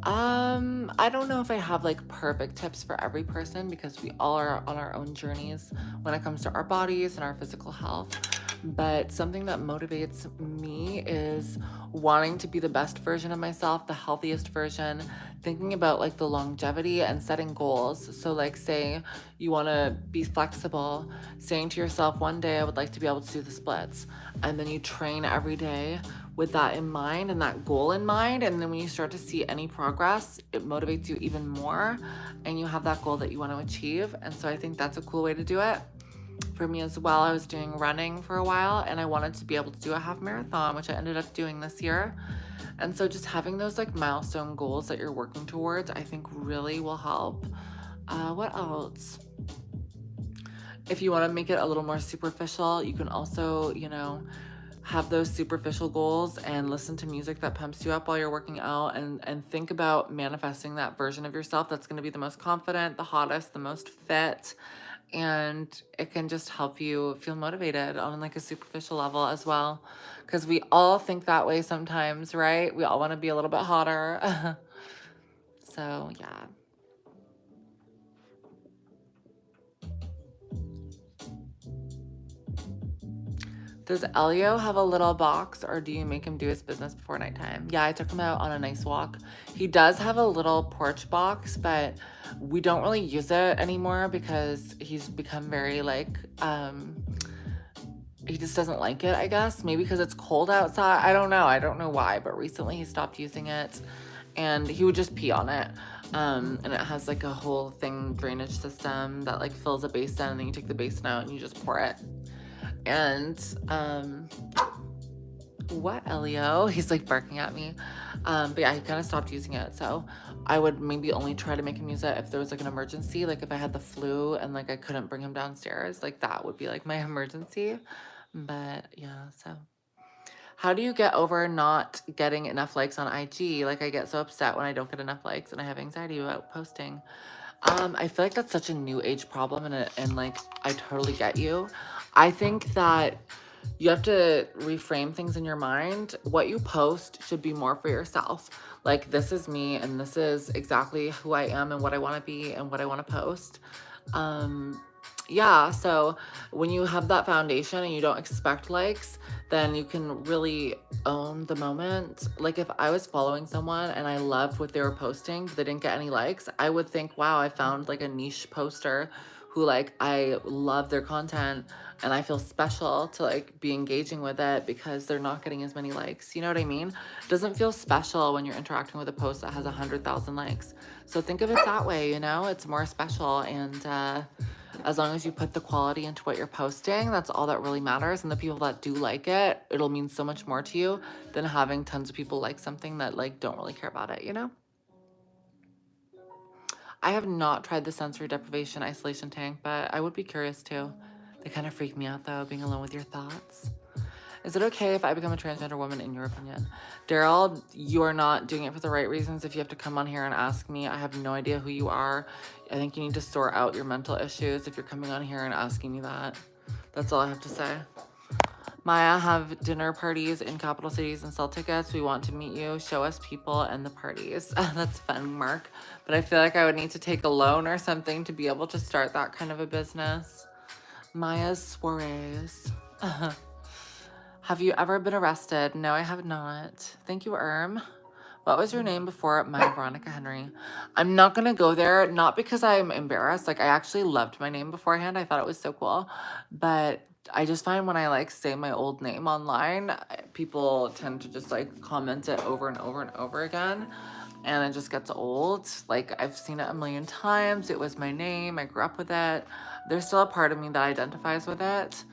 I don't know if I have like perfect tips for every person, because we all are on our own journeys when it comes to our bodies and our physical health. But something that motivates me is wanting to be the best version of myself, the healthiest version, thinking about like the longevity and setting goals. So like say you want to be flexible, saying to yourself, one day I would like to be able to do the splits. And then you train every day with that in mind and that goal in mind. And then when you start to see any progress, it motivates you even more, and you have that goal that you want to achieve. And so I think that's a cool way to do it. For me as well, I was doing running for a while, and I wanted to be able to do a half marathon, which I ended up doing this year. And so just having those like milestone goals that you're working towards, I think really will help. What else? If you want to make it a little more superficial, you can also, you know, have those superficial goals and listen to music that pumps you up while you're working out, and think about manifesting that version of yourself that's going to be the most confident, the hottest, the most fit, and it can just help you feel motivated on like a superficial level as well, because we all think that way sometimes, right? We all want to be a little bit hotter. So yeah. Does Elio have a little box, or do you make him do his business before nighttime? Yeah, I took him out on a nice walk. He does have a little porch box, but we don't really use it anymore because he's become very like, he just doesn't like it, I guess. Maybe because it's cold outside. I don't know. I don't know why, but recently he stopped using it and he would just pee on it. And it has like a whole thing drainage system that like fills a basin, and then you take the basin out and you just pour it. And what, Elio? He's like barking at me. But yeah, he kind of stopped using it. So I would maybe only try to make him use it if there was like an emergency, like if I had the flu and like I couldn't bring him downstairs, like that would be like my emergency. But yeah, so how do you get over not getting enough likes on IG? Like I get so upset when I don't get enough likes and I have anxiety about posting. I feel like that's such a new age problem, and like I totally get you. I think that you have to reframe things in your mind. What you post should be more for yourself. Like, this is me, and this is exactly who I am and what I want to be and what I want to post. Yeah, so when you have that foundation and you don't expect likes, then you can really own the moment. Like if I was following someone and I loved what they were posting, but they didn't get any likes, I would think, wow, I found like a niche poster who like I love their content and I feel special to like be engaging with it because they're not getting as many likes. You know what I mean? It doesn't feel special when you're interacting with a post that has 100,000 likes. So think of it that way, you know, it's more special. And as long as you put the quality into what you're posting, that's all that really matters. And the people that do like it, it'll mean so much more to you than having tons of people like something that like don't really care about it, you know? I have not tried the sensory deprivation isolation tank, but I would be curious too. They kind of freak me out though, being alone with your thoughts. Is it okay if I become a transgender woman, in your opinion? Daryl, you are not doing it for the right reasons. If you have to come on here and ask me, I have no idea who you are. I think you need to sort out your mental issues if you're coming on here and asking me that. That's all I have to say. Maya, have dinner parties in capital cities and sell tickets. We want to meet you. Show us people and the parties. That's fun, Mark. But I feel like I would need to take a loan or something to be able to start that kind of a business. Maya's soirees. Have you ever been arrested? No, I have not. Thank you, Erm. What was your name before my Veronica Henry? I'm not going to go there, not because I'm embarrassed. Like, I actually loved my name beforehand. I thought it was so cool. But I just find when I, like, say my old name online, people tend to just, like, comment it over and over and over again. And it just gets old. Like, I've seen it a million times. It was my name. I grew up with it. There's still a part of me that identifies with it.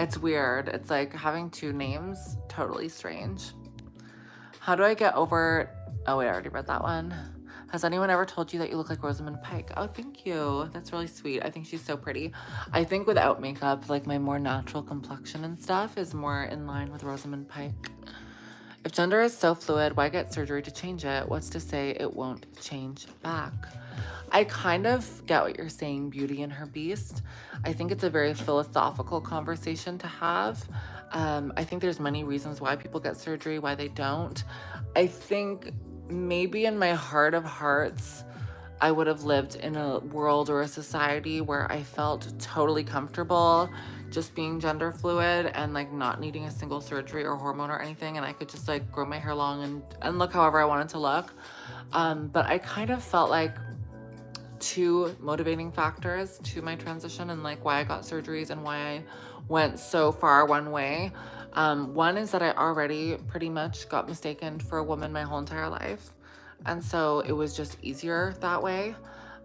It's weird. It's like having two names. Totally strange. How do I get over... Oh, wait, I already read that one. Has anyone ever told you that you look like Rosamund Pike? Oh, thank you. That's really sweet. I think she's so pretty. I think without makeup, like my more natural complexion and stuff is more in line with Rosamund Pike. If gender is so fluid, why get surgery to change it? What's to say it won't change back? I kind of get what you're saying, Beauty and Her Beast. I think it's a very philosophical conversation to have. I think there's many reasons why people get surgery, why they don't. I think maybe in my heart of hearts, I would have lived in a world or a society where I felt totally comfortable just being gender fluid and like not needing a single surgery or hormone or anything, and I could just like grow my hair long and look however I wanted to look. But I kind of felt like two motivating factors to my transition and like why I got surgeries and why I went so far one way. One is that I already pretty much got mistaken for a woman my whole entire life. And so it was just easier that way.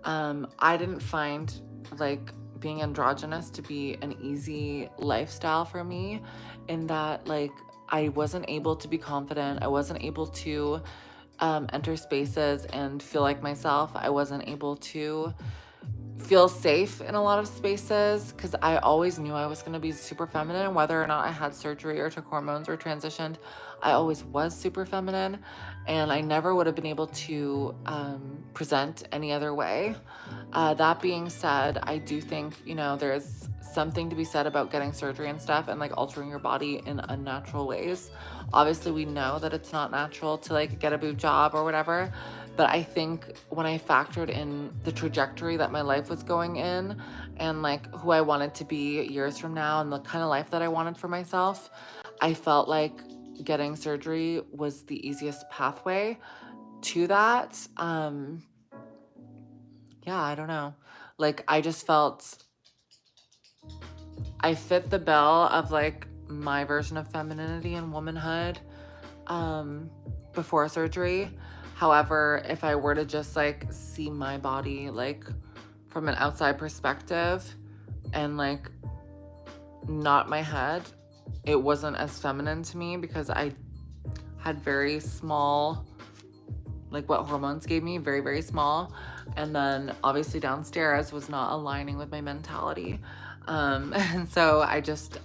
I didn't find like being androgynous to be an easy lifestyle for me, in that like I wasn't able to be confident. I wasn't able to enter spaces and feel like myself. I wasn't able to feel safe in a lot of spaces because I always knew I was going to be super feminine, whether or not I had surgery or took hormones or transitioned. I always was super feminine, and I never would have been able to present any other way. That being said, I do think, you know, there's something to be said about getting surgery and stuff and like altering your body in unnatural ways. Obviously, we know that it's not natural to like get a boob job or whatever. But I think when I factored in the trajectory that my life was going in and like who I wanted to be years from now and the kind of life that I wanted for myself, I felt like getting surgery was the easiest pathway to that. Yeah, I don't know. Like, I just felt I fit the bill of like my version of femininity and womanhood before surgery. However, if I were to just like see my body like from an outside perspective and like not my head, it wasn't as feminine to me because I had very small, like what hormones gave me, very, very small. And then obviously downstairs was not aligning with my mentality. And so I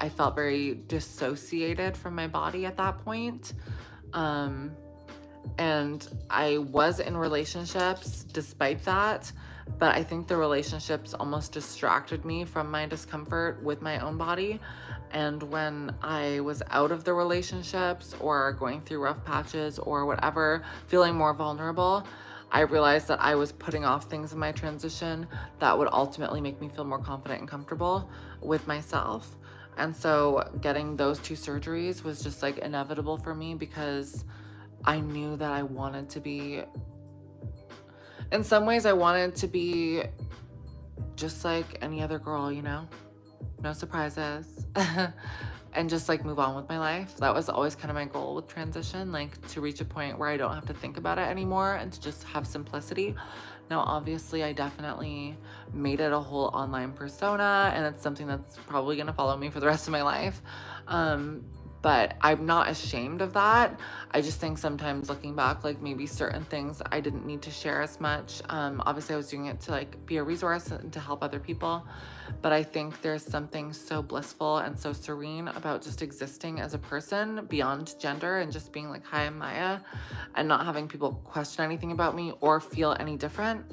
felt very dissociated from my body at that point. And I was in relationships despite that, but I think the relationships almost distracted me from my discomfort with my own body. And when I was out of the relationships or going through rough patches or whatever, feeling more vulnerable, I realized that I was putting off things in my transition that would ultimately make me feel more confident and comfortable with myself. And so getting those two surgeries was just like inevitable for me because I knew that I wanted to be, in some ways, I wanted to be just like any other girl, you know? No surprises. And just like move on with my life. That was always kind of my goal with transition, like to reach a point where I don't have to think about it anymore and to just have simplicity. Now, obviously, I definitely made it a whole online persona, and it's something that's probably going to follow me for the rest of my life. But I'm not ashamed of that. I just think sometimes looking back, like maybe certain things I didn't need to share as much. Obviously, I was doing it to like be a resource and to help other people. But I think there's something so blissful and so serene about just existing as a person beyond gender and just being like, hi, I'm Maya, and not having people question anything about me or feel any different,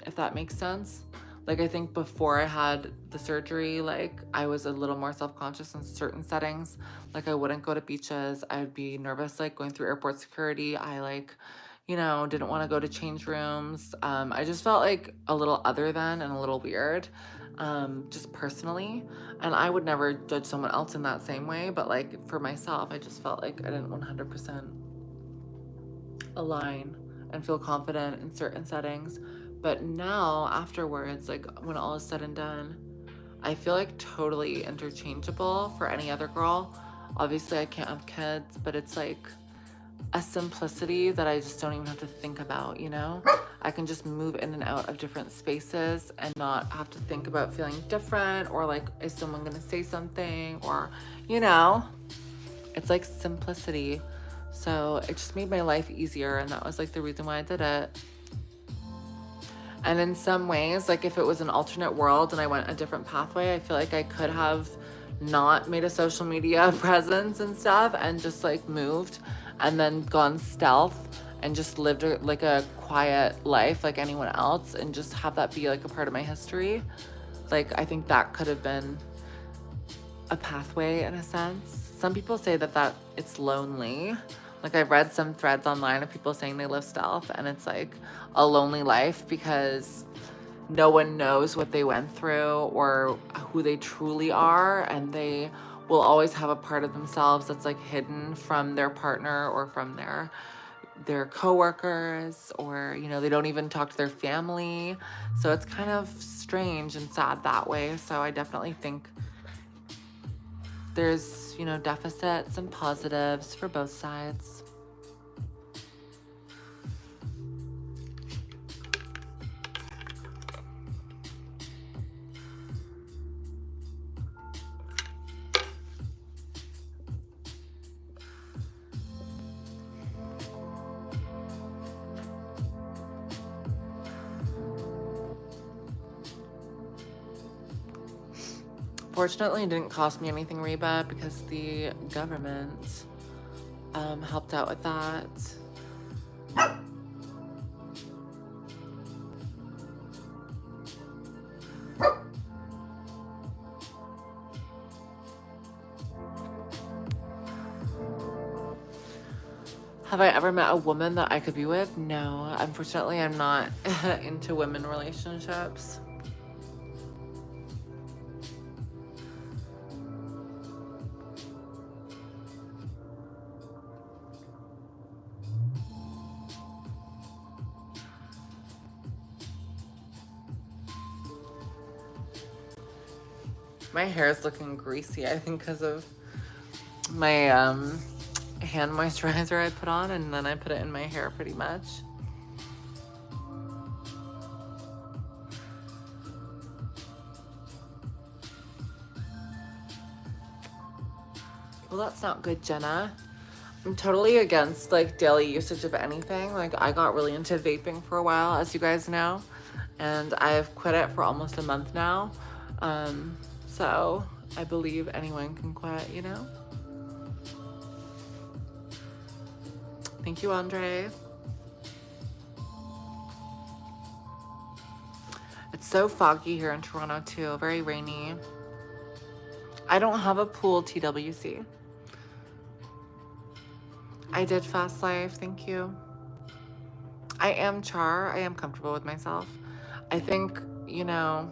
if that makes sense. Like, I think before I had the surgery, like, I was a little more self-conscious in certain settings. Like, I wouldn't go to beaches. I'd be nervous, like, going through airport security. I, like, you know, didn't want to go to change rooms. I just felt like a little other than and a little weird, just personally. And I would never judge someone else in that same way. But, like, for myself, I just felt like I didn't 100% align and feel confident in certain settings. But now, afterwards, like when all is said and done, I feel like totally interchangeable for any other girl. Obviously, I can't have kids, but it's like a simplicity that I just don't even have to think about, you know? I can just move in and out of different spaces and not have to think about feeling different or like, is someone gonna say something or, you know? It's like simplicity. So it just made my life easier, and that was like the reason why I did it. And in some ways, like if it was an alternate world and I went a different pathway, I feel like I could have not made a social media presence and stuff and just like moved and then gone stealth and just lived like a quiet life like anyone else and just have that be like a part of my history. Like, I think that could have been a pathway in a sense. Some people say that it's lonely. Like, I've read some threads online of people saying they live stealth and it's like a lonely life because no one knows what they went through or who they truly are, and they will always have a part of themselves that's like hidden from their partner or from their coworkers, or you know, they don't even talk to their family. So it's kind of strange and sad that way. So I definitely think there's, you know, deficits and positives for both sides. Fortunately, it didn't cost me anything, Reba, because the government helped out with that. Have I ever met a woman that I could be with? No. Unfortunately, I'm not into women relationships. My hair is looking greasy, I think, because of my hand moisturizer I put on, and then I put it in my hair pretty much. Well, that's not good, Jenna. I'm totally against like daily usage of anything. Like, I got really into vaping for a while, as you guys know, and I've quit it for almost a month now. So I believe anyone can quit, you know? Thank you, Andre. It's so foggy here in Toronto too, very rainy. I don't have a pool, TWC. I did Fast Life, thank you. I am Char, I am comfortable with myself. I think, you know,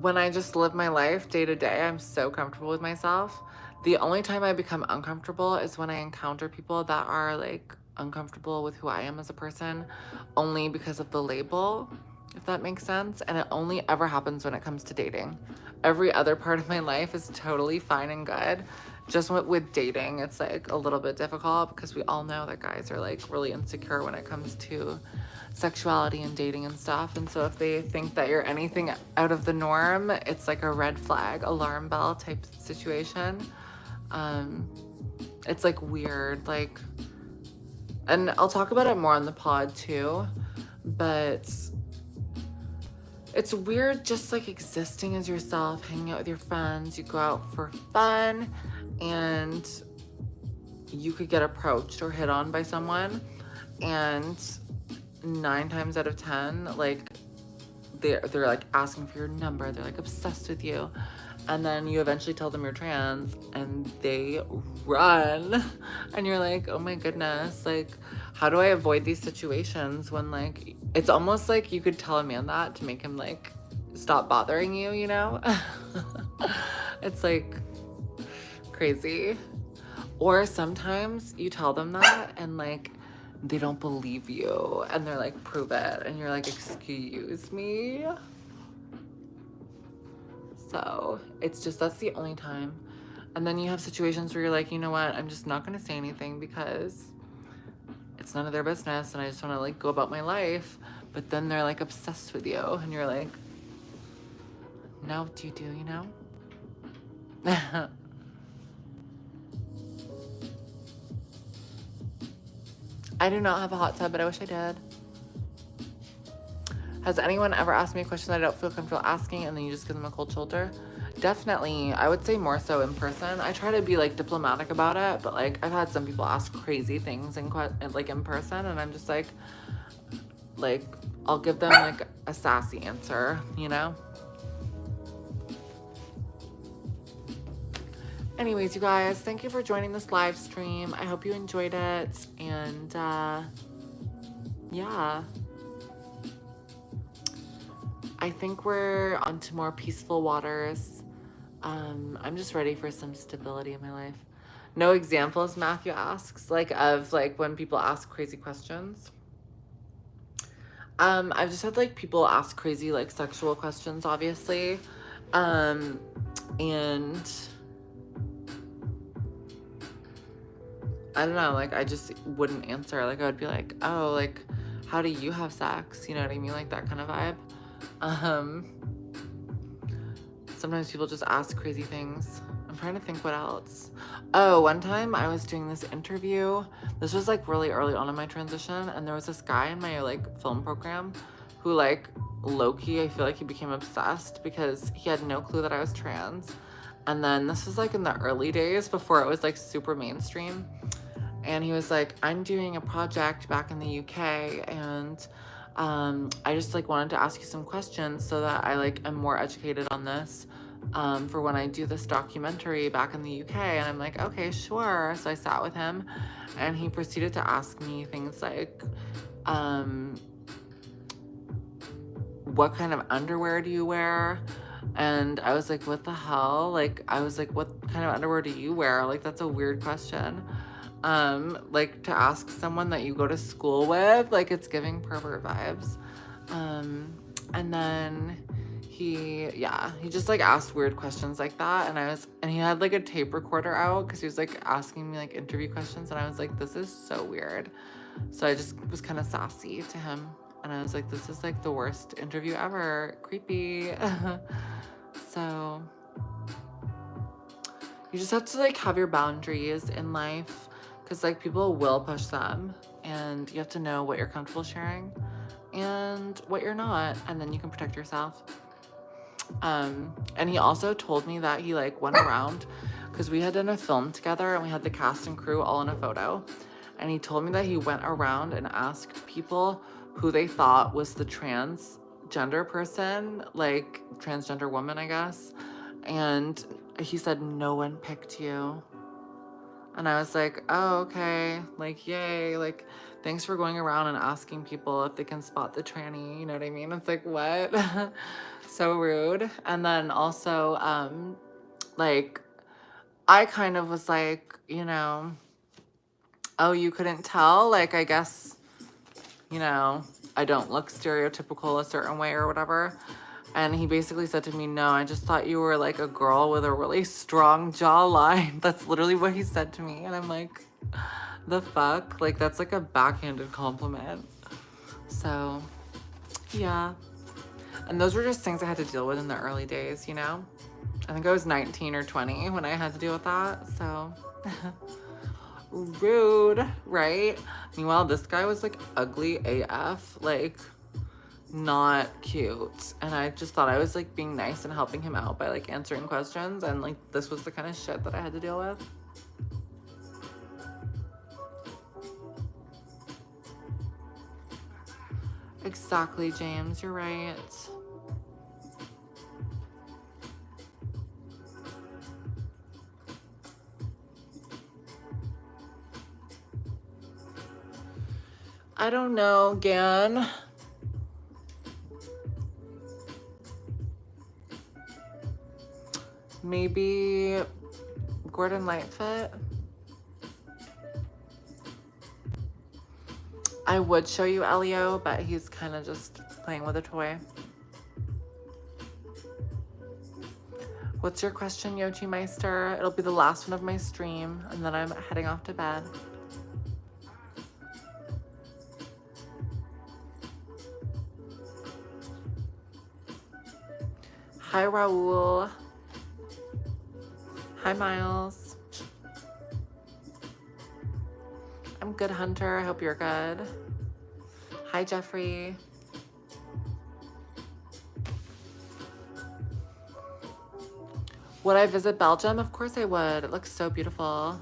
when I just live my life day to day, I'm so comfortable with myself. The only time I become uncomfortable is when I encounter people that are like uncomfortable with who I am as a person, only because of the label, if that makes sense. And it only ever happens when it comes to dating. Every other part of my life is totally fine and good. Just with dating, it's like a little bit difficult because we all know that guys are like really insecure when it comes to sexuality and dating and stuff. And so if they think that you're anything out of the norm, it's like a red flag, alarm bell type situation. It's like weird, like, and I'll talk about it more on the pod too, but it's weird just like existing as yourself, hanging out with your friends. You go out for fun and you could get approached or hit on by someone, and 9 times out of 10, like they're like asking for your number, they're like obsessed with you, and then you eventually tell them you're trans and they run, and you're like, oh my goodness, like how do I avoid these situations when like it's almost like you could tell a man that to make him like stop bothering you, you know? It's like crazy. Or sometimes you tell them that and like they don't believe you and they're like, prove it, and you're like, excuse me. So it's just, that's the only time. And then you have situations where you're like, you know what, I'm just not gonna say anything because it's none of their business and I just want to like go about my life. But then they're like obsessed with you and you're like, now what do you do, you know? I do not have a hot tub, but I wish I did. Has anyone ever asked me a question that I don't feel comfortable asking and then you just give them a cold shoulder? Definitely. I would say more so in person. I try to be like diplomatic about it, but like I've had some people ask crazy things in person, and I'm just like I'll give them like a sassy answer, you know? Anyways, you guys, thank you for joining this live stream. I hope you enjoyed it, and yeah. I think we're onto more peaceful waters. I'm just ready for some stability in my life. No examples, Matthew asks, like of like when people ask crazy questions. I've just had like people ask crazy like sexual questions, obviously. And I don't know, like I just wouldn't answer. Like I would be like, oh, like how do you have sex? You know what I mean? Like that kind of vibe. Sometimes people just ask crazy things. I'm trying to think what else. Oh, one time I was doing this interview. This was like really early on in my transition, and there was this guy in my like film program who like low-key, I feel like he became obsessed because he had no clue that I was trans. And then this was like in the early days before it was like super mainstream. And he was like, I'm doing a project back in the UK, and I just like wanted to ask you some questions so that I like am more educated on this for when I do this documentary back in the UK. And I'm like, okay, sure. So I sat with him, and he proceeded to ask me things like, what kind of underwear do you wear? And I was like, what the hell? Like, I was like, what kind of underwear do you wear? Like, that's a weird question. Like to ask someone that you go to school with, like it's giving pervert vibes. And then he just like asked weird questions like that. And he had like a tape recorder out because he was like asking me like interview questions. And I was like, this is so weird. So I just was kind of sassy to him. And I was like, this is like the worst interview ever. Creepy. So you just have to like have your boundaries in life, because like people will push them, and you have to know what you're comfortable sharing and what you're not, and then you can protect yourself. And he also told me that he like went around, because we had done a film together and we had the cast and crew all in a photo, and he told me that he went around and asked people who they thought was the transgender person, like transgender woman, I guess, and he said no one picked you. And I was like, oh, okay, like, yay, like, thanks for going around and asking people if they can spot the tranny, you know what I mean? It's like, what? So rude. And then also, like, I kind of was like, you know, oh, you couldn't tell? Like, I guess, you know, I don't look stereotypical a certain way or whatever. And he basically said to me, no, I just thought you were like a girl with a really strong jawline. That's literally what he said to me. And I'm like, the fuck? Like, that's like a backhanded compliment. So, yeah. And those were just things I had to deal with in the early days, you know? I think I was 19 or 20 when I had to deal with that. So, rude, right? Meanwhile, this guy was like ugly AF. Like, not cute. And I just thought I was like being nice and helping him out by like answering questions, and like this was the kind of shit that I had to deal with. Exactly, James, you're right. I don't know, Gan. Maybe Gordon Lightfoot. I would show you Elio, but he's kind of just playing with a toy. What's your question, Yochi Meister? It'll be the last one of my stream, and then I'm heading off to bed. Hi, Raul. Hi, Miles. I'm good, Hunter. I hope you're good. Hi, Jeffrey. Would I visit Belgium? Of course I would. It looks so beautiful.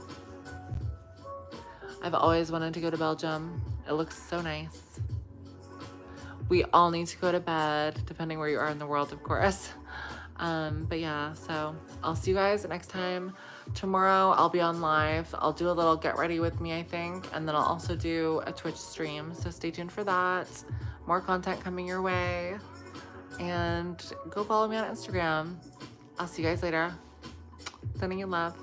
I've always wanted to go to Belgium. It looks so nice. We all need to go to bed, depending where you are in the world, of course. But yeah, so I'll see you guys next time. Tomorrow I'll be on live. I'll do a little get ready with me, I think, and then I'll also do a Twitch stream, so stay tuned for that. More content coming your way, and go follow me on Instagram. I'll see you guys later. Sending you love.